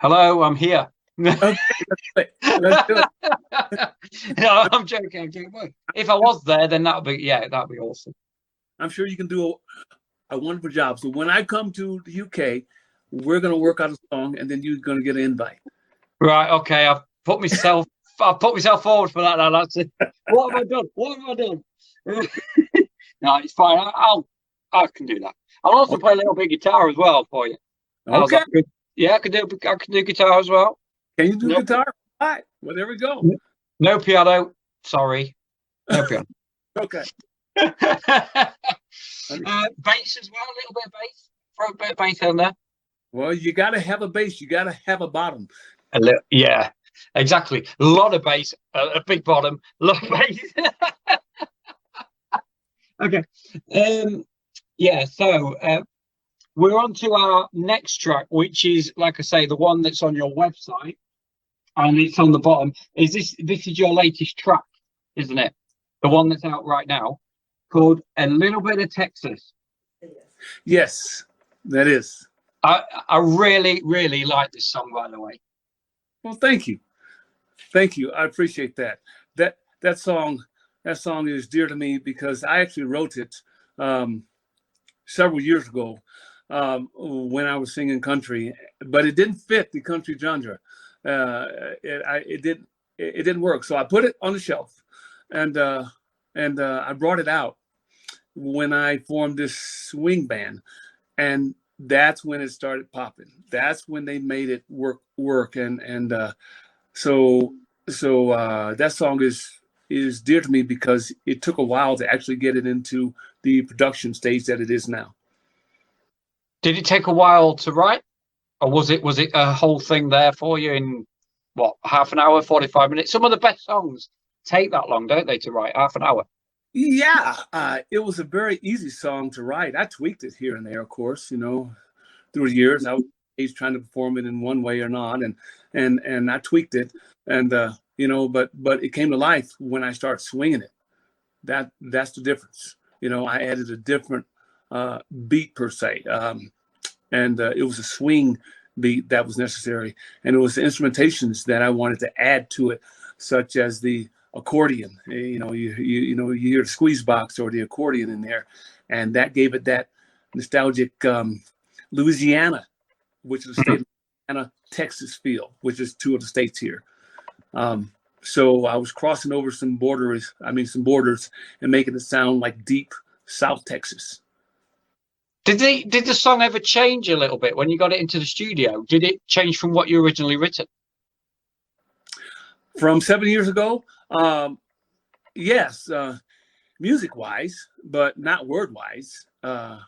Hello, I'm here. Okay, let's do it. No, I'm joking. If I was there, then that'd be awesome. I'm sure you can do a wonderful job. So when I come to the UK, we're going to work out a song, and then you're going to get an invite. Right. Okay. I've put myself forward for that now. That's it. What have I done? No, it's fine. I can do that. I'll also play a little bit of guitar as well for you. Okay. Yeah, I can do guitar as well. Can you do guitar? All right. Well, there we go. No piano. Sorry. No piano. Okay. Bass as well, a little bit of bass. Throw a bit of bass in there. Well, you got to have a bass. You got to have a bottom. Yeah, exactly. A lot of bass, a big bottom, a lot of bass. Okay. Yeah, so we're on to our next track, which is, like I say, the one that's on your website, and it's on the bottom. This is your latest track, isn't it? The one that's out right now, called A Little Bit of Texas. Yes, that is. I really, really like this song, by the way. Well, thank you. Thank you. I appreciate that. That song is dear to me because I actually wrote it several years ago when I was singing country, but it didn't fit the country genre. It didn't work. So I put it on the shelf, and I brought it out when I formed this swing band, and that's when it started popping. That's when they made it work, and so that song is dear to me because it took a while to actually get it into the production stage that it is now. Did it take a while to write, or was it a whole thing there for you in what, half an hour, 45 minutes? Some of the best songs take that long, don't they, to write? Half an hour. Yeah, it was a very easy song to write. I tweaked it here and there, of course, through the years. I was trying to perform it in one way or not, and I tweaked it, and but it came to life when I started swinging it. That's the difference. I added a different beat per se, and it was a swing beat that was necessary, and it was the instrumentations that I wanted to add to it, such as the accordion. You hear the squeeze box or the accordion in there, and that gave it that nostalgic Louisiana, which is the state of Louisiana, Texas feel, which is two of the states here. So I was crossing over some borders and making it sound like deep South Texas. Did the song ever change a little bit when you got it into the studio? Did it change from what you originally written? From 7 years ago? Yes, music-wise, but not word-wise.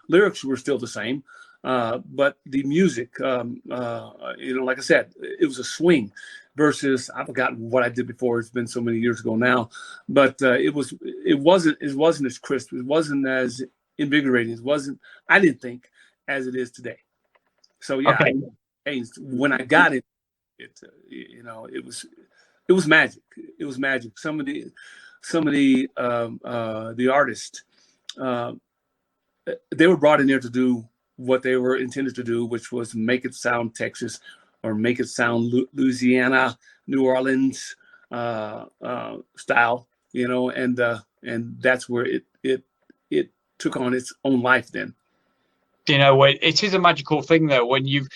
Lyrics were still the same, but the music, like I said, it was a swing versus I've forgotten what I did before. It's been so many years ago now, but it wasn't as crisp. It wasn't as invigorating. It wasn't, I didn't think, as it is today. So yeah, okay. I changed when I got it. It was magic. It was magic. Some of the artists, they were brought in there to do what they were intended to do, which was make it sound Texas or make it sound Louisiana, New Orleans style, and that's where it took on its own life then. It is a magical thing though when you've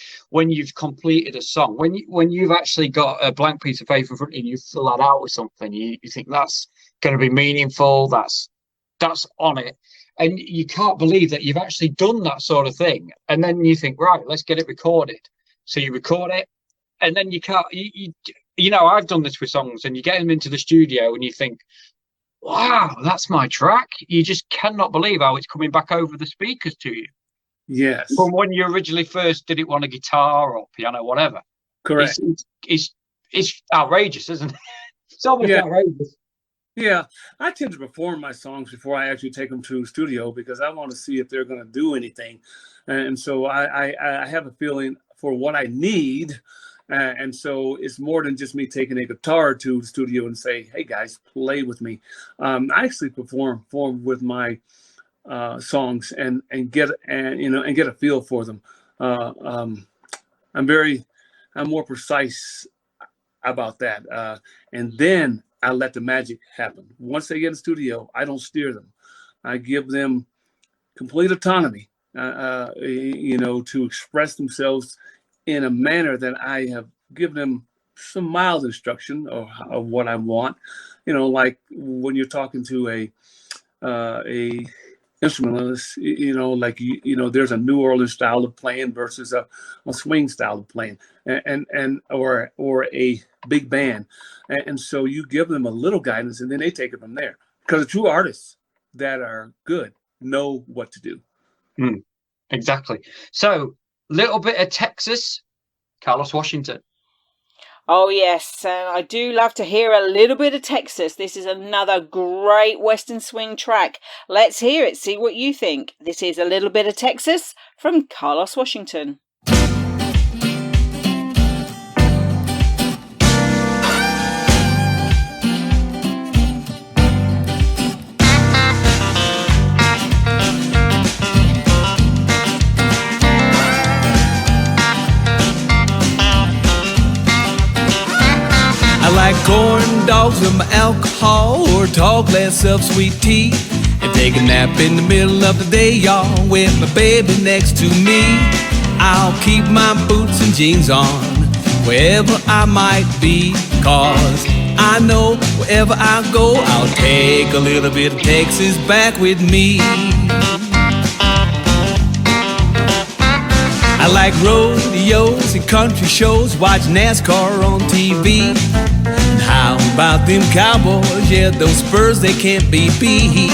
completed a song, when you've actually got a blank piece of paper in front of you and you fill that out with something, you think that's going to be meaningful, that's on it, and you can't believe that you've actually done that sort of thing, and then you think, right, let's get it recorded. So you record it, and then you can't, I've done this with songs, and you get them into the studio and you think, wow, that's my track. You just cannot believe how it's coming back over the speakers to you. Yes. From when you originally first did it on a guitar or piano, whatever. Correct. It's outrageous, isn't it? It's almost outrageous. Yeah, I tend to perform my songs before I actually take them to the studio because I want to see if they're going to do anything. And so I have a feeling for what I need. And so it's more than just me taking a guitar to the studio and say, hey guys, play with me. I actually perform with my songs and get a feel for them. I'm more precise about that. And then I let the magic happen. Once they get in the studio, I don't steer them. I give them complete autonomy, to express themselves in a manner that I have given them some mild instruction of what I want. Like when you're talking to a instrumentalist, there's a New Orleans style of playing versus a swing style of playing, or a big band, and so you give them a little guidance, and then they take it from there. Because the true artists that are good know what to do. Exactly. So, little bit of Texas, Carlos Washington. Oh, yes, and I do love to hear a little bit of Texas. This is another great Western swing track. Let's hear it, see what you think. This is a little bit of Texas from Carlos Washington. corn dogs with my alcohol, or tall glass of sweet tea, and take a nap in the middle of the day, y'all, with my baby next to me. I'll keep my boots and jeans on wherever I might be, 'cause I know wherever I go, I'll take a little bit of Texas back with me. I like rodeos and country shows, watch NASCAR on TV. And how about them cowboys? Yeah, those Spurs, they can't be beat.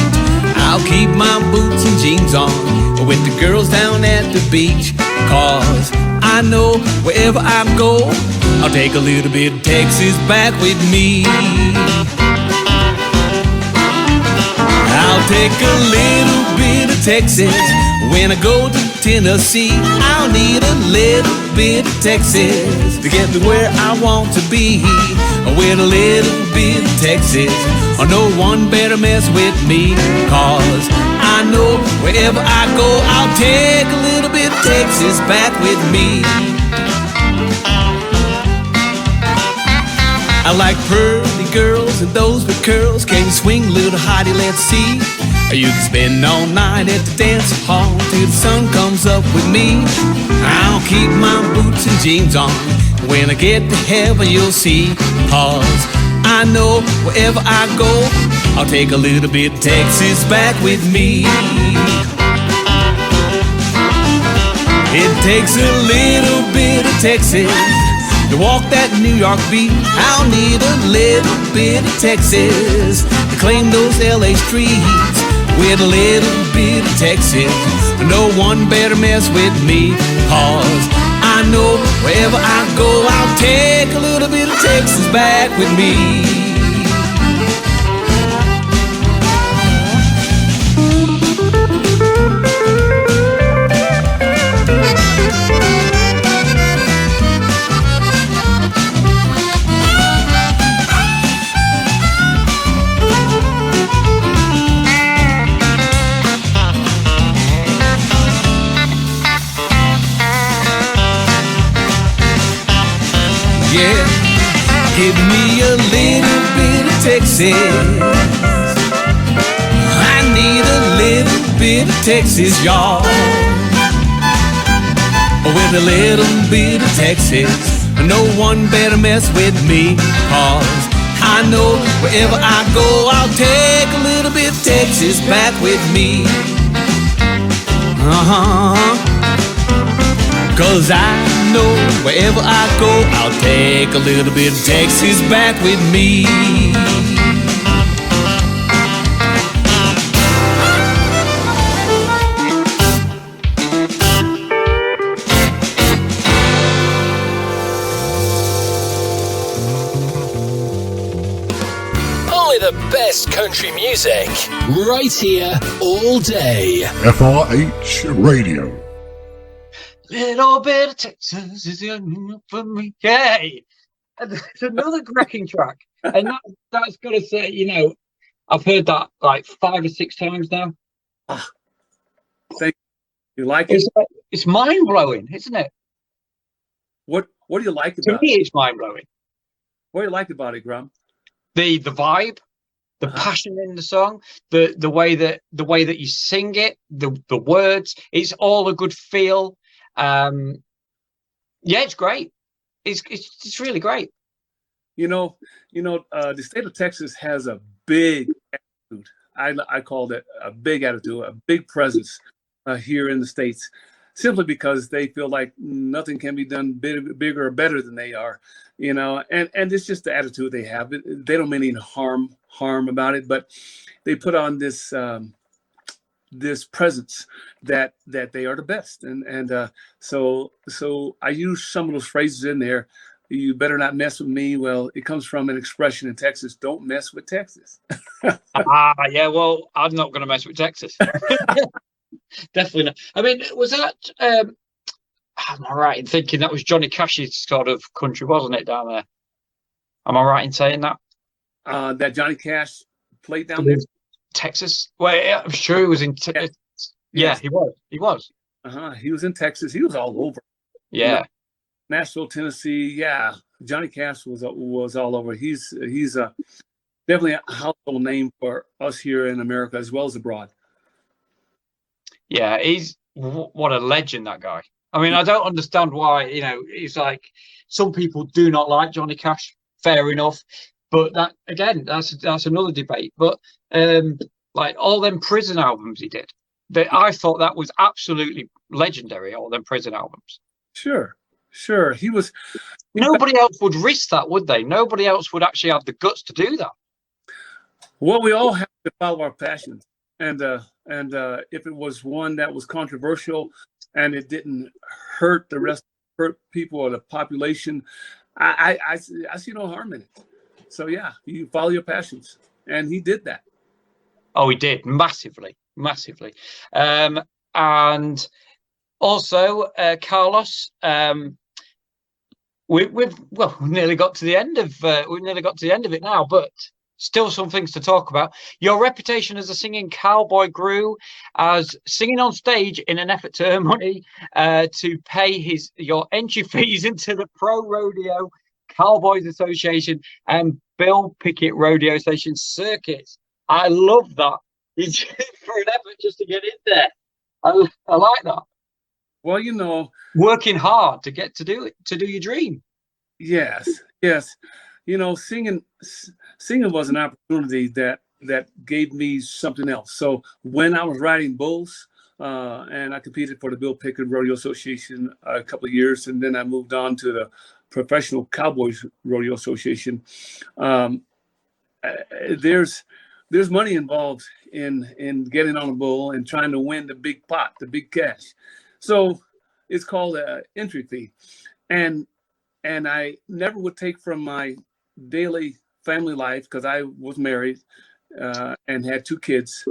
I'll keep my boots and jeans on with the girls down at the beach, 'cause I know wherever I go, I'll take a little bit of Texas back with me. I'll take a little bit of Texas when I go to Tennessee. I'll need a little bit of Texas to get me where I want to be. With a little bit of Texas, no one better mess with me, 'cause I know wherever I go, I'll take a little bit of Texas back with me. I like pretty girls and those with curls. Can you swing, little hottie? Let's see. You can spend all night at the dance hall till the sun comes up with me. I'll keep my boots and jeans on. When I get to heaven, you'll see. 'Cause I know wherever I go, I'll take a little bit of Texas back with me. It takes a little bit of Texas to walk that New York beat. I'll need a little bit of Texas to claim those LA streets. With a little bit of Texas, no one better mess with me, 'cause I know wherever I go, I'll take a little bit of Texas back with me. Yeah, give me a little bit of Texas. I need a little bit of Texas, y'all. With a little bit of Texas, no one better mess with me, 'cause I know wherever I go, I'll take a little bit of Texas back with me. 'Cause I know wherever I go, I'll take a little bit of Texas back with me. Only the best country music, right here all day. FRH Radio. Little bit of Texas is enough for me. Yay! It's another cracking track. And that's got to say, you know, I've heard that like 5 or 6 times now. Thank you. You like it? It's mind blowing, isn't it? What do you like To about me, it? it's mind blowing. What do you like about it, Grum? The vibe, the passion in the song, the way that you sing it, the words, it's all a good feel. Yeah, it's great. It's really great. The state of Texas has a big attitude. I call that a big attitude, a big presence here in the States, simply because they feel like nothing can be done bigger or better than they are, and it's just the attitude they have. They don't mean any harm about it, but they put on this this presence that they are the best, and so I use some of those phrases in there. You better not mess with me. Well, it comes from an expression in Texas: "Don't mess with Texas." Yeah. Well, I'm not going to mess with Texas. Definitely not. I mean, was that? Am I right in thinking that was Johnny Cash's sort of country, wasn't it, down there? Am I right in saying that? That Johnny Cash played down there. Texas. Well, yeah, I'm sure he was in. Yeah, he was. He was. He was in Texas. He was all over. Yeah. Nashville, Tennessee. Yeah. Johnny Cash was all over. He's definitely a household name for us here in America as well as abroad. Yeah, what a legend, that guy. I mean, I don't understand why, he's like, some people do not like Johnny Cash. Fair enough. But that, again, that's another debate. But like all them prison albums he did, I thought that was absolutely legendary, all them prison albums. Sure. He was. Nobody else would risk that, would they? Nobody else would actually have the guts to do that. Well, we all have to follow our passions. And if it was one that was controversial and it didn't hurt people or the population, I see no harm in it. So yeah, you follow your passions, and he did that. Oh, he did massively. And also, Carlos, we've nearly got to the end of it now, but still some things to talk about. Your reputation as a singing cowboy grew as singing on stage in an effort to earn money to pay your entry fees into the Pro Rodeo Cowboys Association and Bill Pickett Rodeo Station circuits. I love that. You did it for an effort just to get in there. I like that. Well, working hard to get to do your dream. Yes. Singing was an opportunity that gave me something else. So when I was riding bulls, and I competed for the Bill Pickett Rodeo Association a couple of years, and then I moved on to the Professional Cowboys Rodeo Association. There's money involved in getting on a bull and trying to win the big pot, the big cash. So it's called an entry fee, and I never would take from my daily family life because I was married and had 2 kids,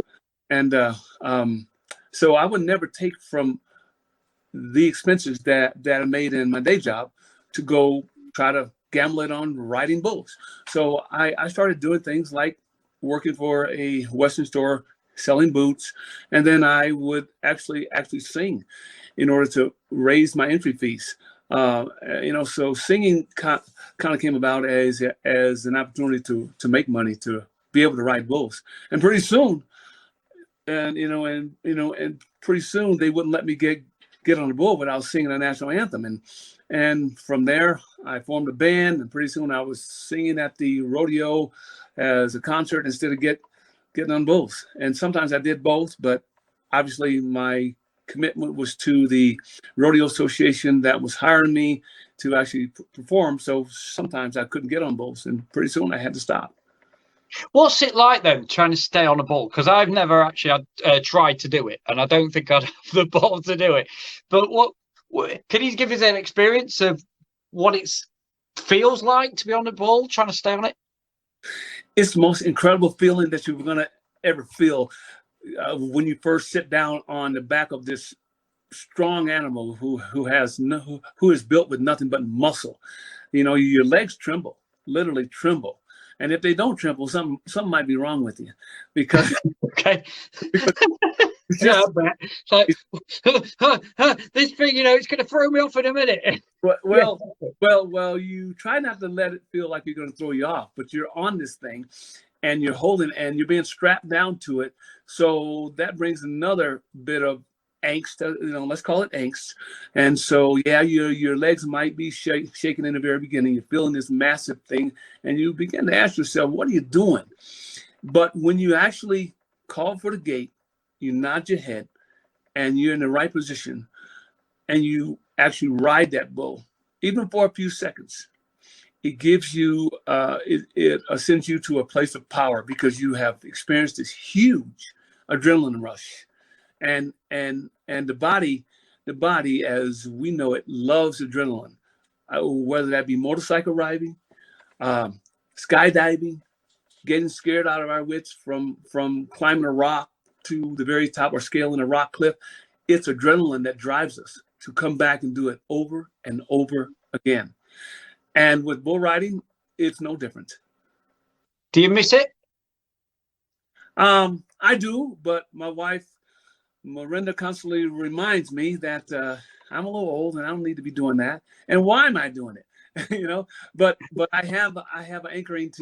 and so I would never take from the expenses that I made in my day job to go try to gamble it on riding bulls. So I started doing things like working for a Western store, selling boots, and then I would actually sing in order to raise my entry fees. So singing kind of came about as an opportunity to make money, to be able to ride bulls. And pretty soon, and pretty soon they wouldn't let me get on the bull without singing a national anthem. And from there, I formed a band, and pretty soon I was singing at the rodeo as a concert instead of getting on bulls. And sometimes I did both, but obviously my commitment was to the rodeo association that was hiring me to actually perform. So sometimes I couldn't get on bulls, and pretty soon I had to stop. What's it like then, trying to stay on a bull? Because I've never actually tried to do it, and I don't think I'd have the ball to do it. But what can you give us an experience of what it feels like to be on a bull, trying to stay on it? It's the most incredible feeling that you're going to ever feel when you first sit down on the back of this strong animal who is built with nothing but muscle. Your legs tremble, literally tremble. And if they don't tremble, something might be wrong with you, because okay. Yeah, it's like this thing, it's going to throw me off in a minute. Well, you try not to let it feel like you're going to throw you off, but you're on this thing, and you're holding, and you're being strapped down to it. So that brings another bit of angst, let's call it angst. And so, yeah, your legs might be shaking in the very beginning. You're feeling this massive thing, and you begin to ask yourself, what are you doing? But when you actually call for the gate, you nod your head, and you're in the right position, and you actually ride that bull, even for a few seconds, it gives you, it sends you to a place of power, because you have experienced this huge adrenaline rush. And the body, as we know it, loves adrenaline, whether that be motorcycle riding, skydiving, getting scared out of our wits from climbing a rock to the very top or scaling a rock cliff. It's adrenaline that drives us to come back and do it over and over again. And with bull riding, it's no different. Do you miss it? I do, but my wife, Miranda, constantly reminds me that I'm a little old and I don't need to be doing that. And why am I doing it? But I have an anchoring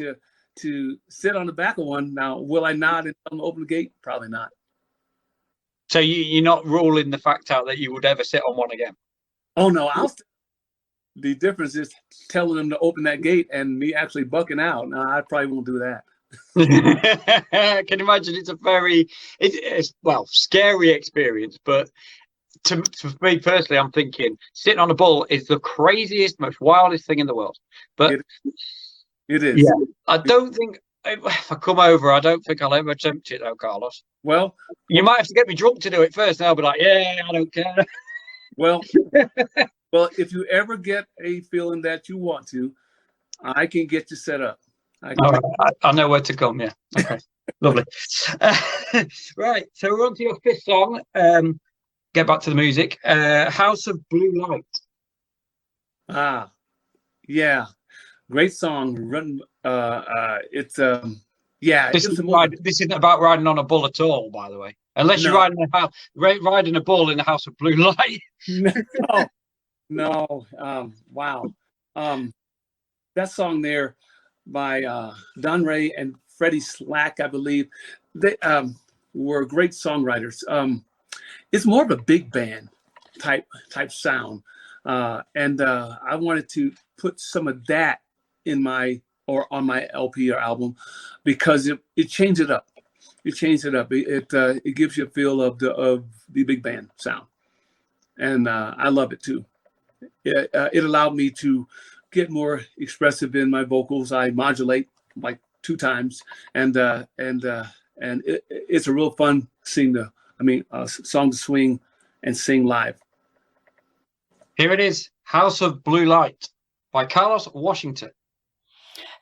to sit on the back of one. Now, will I nod and tell them to open the gate? Probably not. So you're not ruling the fact out that you would ever sit on one again? Oh no, the difference is telling them to open that gate and me actually bucking out. No, I probably won't do that. I can imagine it's a very, scary experience. But to me personally, I'm thinking sitting on a bull is the craziest, most wildest thing in the world. But it is. Yeah, I don't think if I come over, I don't think I'll ever attempt it though, Carlos. Well, you might have to get me drunk to do it first, and I'll be like, yeah, I don't care. Well, if you ever get a feeling that you want to, I can get you set up. I know where to come. Yeah. Okay. Lovely. Right. So we're on to your fifth song. Get back to the music. House of Blue Light. Yeah. Great song. This isn't about riding on a bull at all, by the way. Unless you're riding a bull in the House of Blue Light. No. Wow. That song there by Don Ray and Freddie Slack, I believe, they were great songwriters. It's more of a big band type sound, and I wanted to put some of that on my LP or album because it changed it up. It changed it up. It gives you a feel of the big band sound, and I love it too. It allowed me to get more expressive in my vocals. I modulate like 2 times, and it's a real fun song to swing and sing live. Here it is, House of Blue Light by Carlos Washington.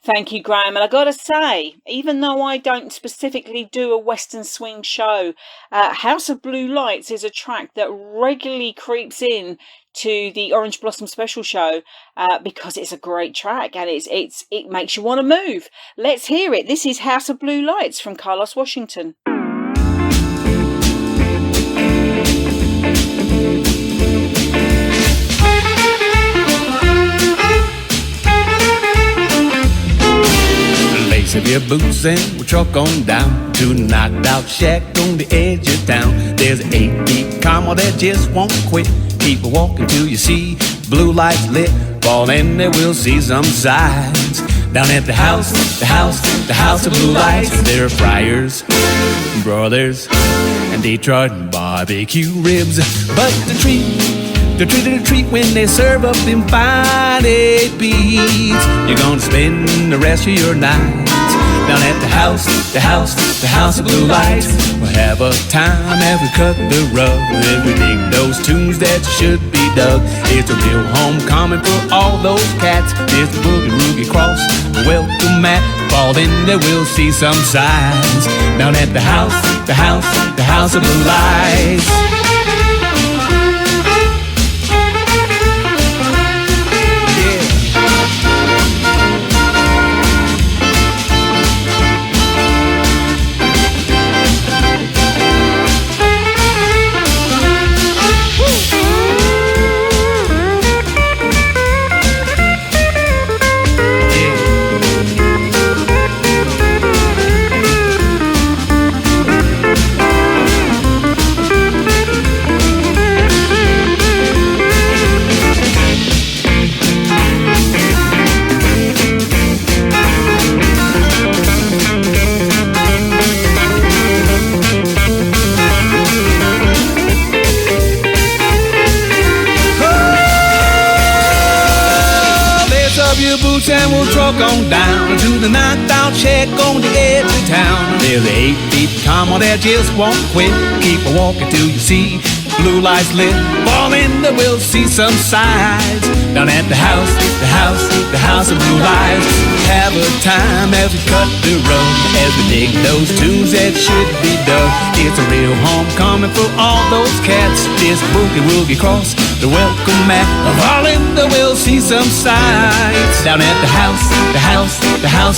Thank you, Graham. And I got to say, even though I don't specifically do a Western swing show, House of Blue Lights is a track that regularly creeps in to the Orange Blossom Special show because it's a great track and it makes you want to move. Let's hear it. This is House of Blue Lights from Carlos Washington. Lace up your boots and we'll truck on down to a knocked out shack on the edge of town. There's an 8-beat comma that just won't quit. Keep walking till you see blue lights lit. Fall in there, we'll see some sights. Down at the house of blue lights. There are Friars, Brothers, and Detroit barbecue ribs. But the treat when they serve up them fine 8 beats. You're gonna spend the rest of your night down at the house of blue lights. We'll have a time as we cut the rug, and we dig those tunes that should be dug. It's a real homecoming for all those cats. It's the boogie woogie cross, the welcome mat. Fall in there, we'll see some signs down at the house of blue lights. And we'll truck on down to the knocked out shack on the edge of town. There's an 8-beat comma that just won't quit. Keep walking till you see blue lights lit. Fall in there, we'll see some sights down at the house of blue lights. Have a time as we cut the road, as we dig those tunes that should be dug. It's a real homecoming for all those cats. This boogie woogie cross, the welcome mat. Fall in there, we'll see some sights down at the house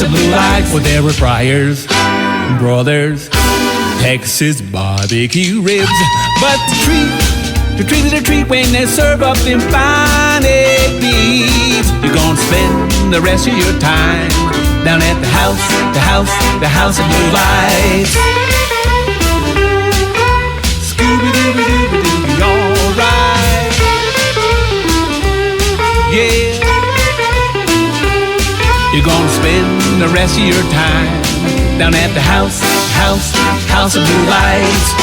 of blue lights. Where there were Friars, Brothers, Texas barbecue ribs. But the treat is a treat when they serve up them fine 8 beats. You're gonna spend the rest of your time down at the house of blue lights. Scooby-Dooby-Dooby-Dooby, alright. Yeah. You're gonna spend the rest of your time down at the house of blue lights.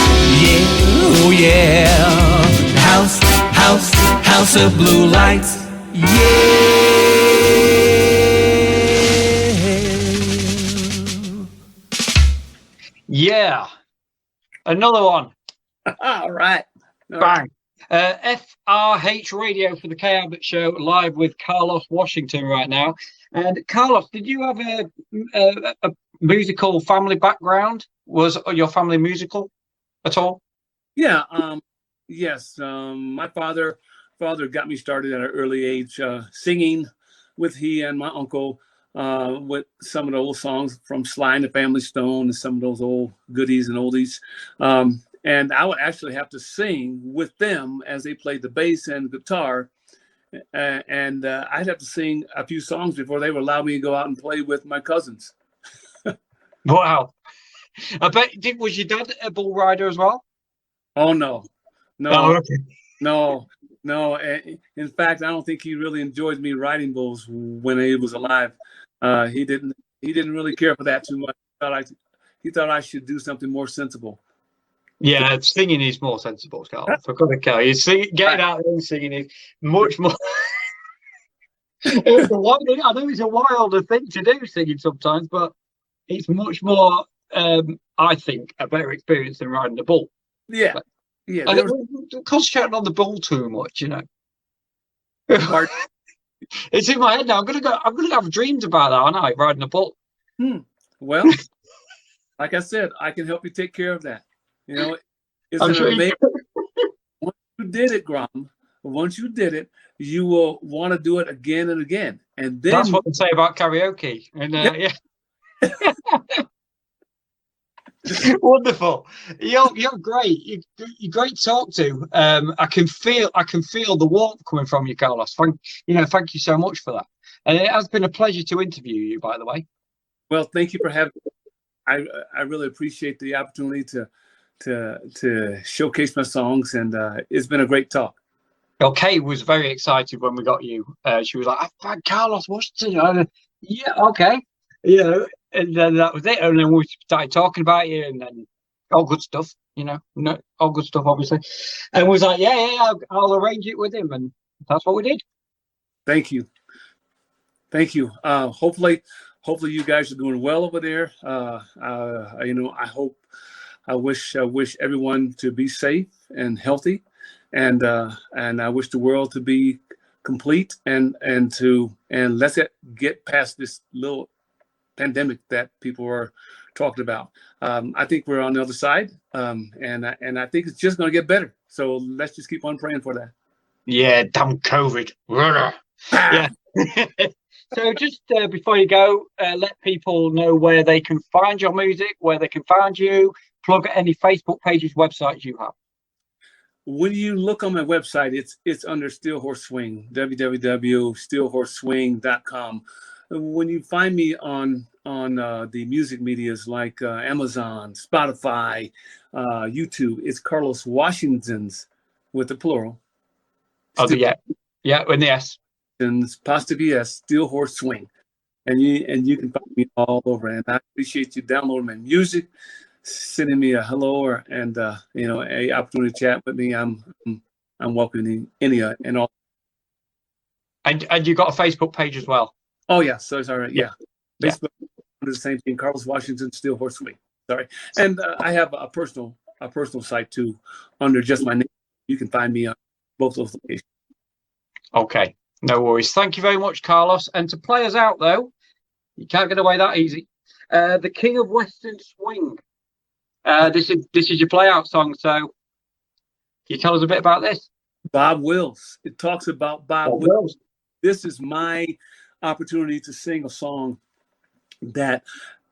Yeah, oh yeah. House of blue lights. Yeah. Yeah. Another one. All right. Bang. FRH Radio for the Kay Albert Show, live with Carlos Washington right now. And Carlos, did you have a musical family background? Was your family musical at all? Yeah. Yes. My father got me started at an early age singing with he and my uncle with some of the old songs from Sly and the Family Stone and some of those old goodies and oldies. And I would actually have to sing with them as they played the bass and guitar. And I'd have to sing a few songs before they would allow me to go out and play with my cousins. Wow. I bet, was your dad a bull rider as well? Oh, no. Oh, okay. No. In fact, I don't think he really enjoyed me riding bulls when he was alive. He didn't really care for that too much. He thought I should do something more sensible. Yeah, singing is more sensible, Carl. I've got to tell you, getting out there and singing is much more. I know it's a wilder thing to do, singing sometimes, but it's much more, I think, a better experience than riding a bull. Yeah, but, yeah. Concentrating on the bull too much, you know. It's in my head now. I'm gonna have dreams about that, aren't I? Riding a bull. Well, like I said, I can help you take care of that. You know, it's I'm sure amazing. Once you did it, Grom, once you did it, you will want to do it again and again. And then that's what they say about karaoke. And yeah. Wonderful. You're great. You're great to talk to. I can feel the warmth coming from you, Carlos. Thank you so much for that. And it has been a pleasure to interview you, by the way. Well, thank you for having me. I really appreciate the opportunity to showcase my songs, and it's been a great talk. Well, Kay was very excited when we got you. She was like, "I've had Carlos Washington." Yeah, okay. You know, and then that was it. And then we started talking about you, and then all good stuff. You know, all good stuff, obviously. And we was like, "Yeah, I'll arrange it with him," and that's what we did. Thank you. Hopefully you guys are doing well over there. I wish everyone to be safe and healthy, and I wish the world to be complete and let's get past this little pandemic that people are talking about. I think we're on the other side, and I think it's just going to get better. So let's just keep on praying for that. Yeah, damn COVID. Yeah. So just before you go, let people know where they can find your music, where they can find you. Plug any Facebook pages, websites you have. When you look on my website, it's under Steel Horse Swing, www.steelhorseswing.com. When you find me on the music medias like Amazon, Spotify, YouTube, it's Carlos Washington's with the plural. Yeah, with the S. And positive yes, Steel Horse Swing, and you can find me all over. And I appreciate you downloading my music, sending me a hello or a opportunity to chat with me. I'm welcoming any and all. And you got a Facebook page as well. Oh yeah, so sorry, yeah. Facebook under the same thing, Carlos Washington, Steel Horse Swing. Sorry, and I have a personal site too under just my name. You can find me on both those locations. Okay. No worries. Thank you very much, Carlos. And to play us out, though, you can't get away that easy. The King of Western Swing. This is your play out song. So, can you tell us a bit about this? Bob Wills. It talks about Bob Wills. This is my opportunity to sing a song that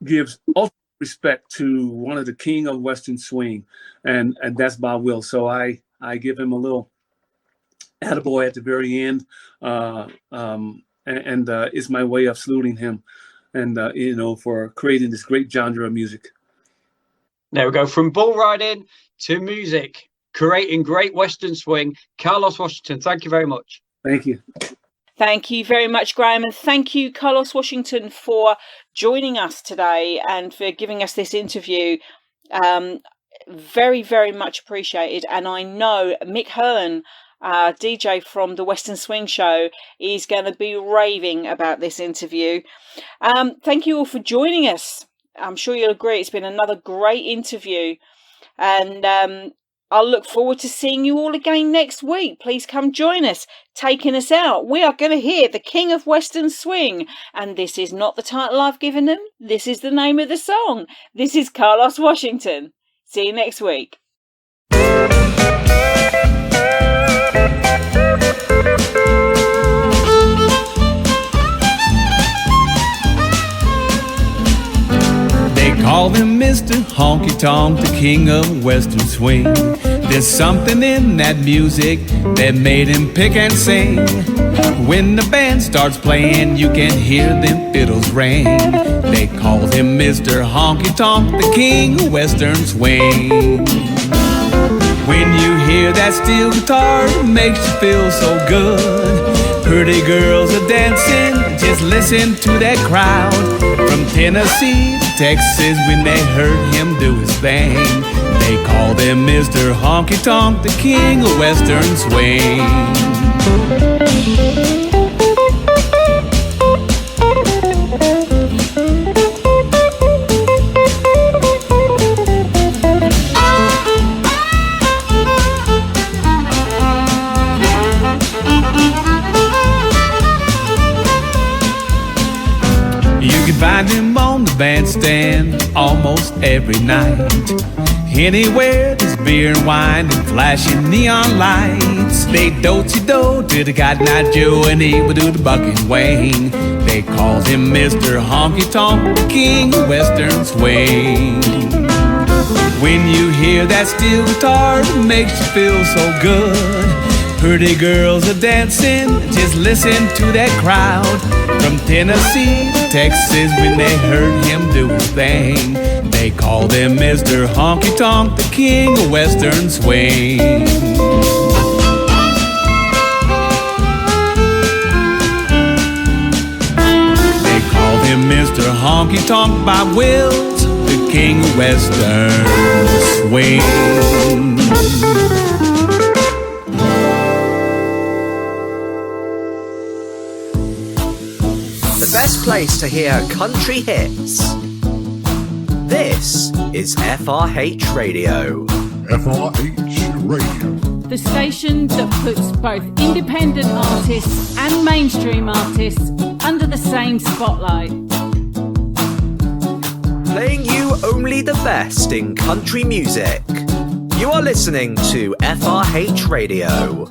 gives ultimate respect to one of the King of Western Swing, and that's Bob Wills. So I give him a little attaboy at the very end, and it's my way of saluting him, and for creating this great genre of music. There we go. From bull riding to music, creating great Western swing. Carlos Washington, thank you very much. Thank you. Thank you very much, Graham, and thank you, Carlos Washington, for joining us today and for giving us this interview. Very, very much appreciated. And I know Mick Hearn, DJ from the Western Swing Show, is going to be raving about this interview. Thank you all for joining us. I'm sure you'll agree it's been another great interview. And I'll look forward to seeing you all again next week. Please come join us. Taking us out, we are going to hear the King of Western Swing. And this is not the title I've given them. This is the name of the song. This is Carlos Washington. See you next week. Call him Mr. Honky Tonk, the king of Western swing. There's something in that music that made him pick and sing. When the band starts playing, you can hear them fiddles ring. They called him Mr. Honky Tonk, the king of Western swing. When you hear that steel guitar, it makes you feel so good. Pretty girls are dancing, just listen to that crowd. From Tennessee to Texas, when they heard him do his thing, they called him Mr. Honky Tonk, the king of Western swing. Find him on the bandstand almost every night. Anywhere there's beer and wine and flashing neon lights. They do-chi-do to the Cotton Eye Joe, and he would do the bucking Wayne. They called him Mr. Honky Tonk, the king of Western swing. When you hear that steel guitar, it makes you feel so good. Pretty girls are dancing, just listen to that crowd. From Tennessee to Texas, when they heard him do his thing, they called him Mr. Honky Tonk, the king of Western swing. They called him Mr. Honky Tonk by Wills, the king of Western swing. The best place to hear country hits. This is FRH Radio. FRH Radio. The station that puts both independent artists and mainstream artists under the same spotlight. Playing you only the best in country music. You are listening to FRH Radio.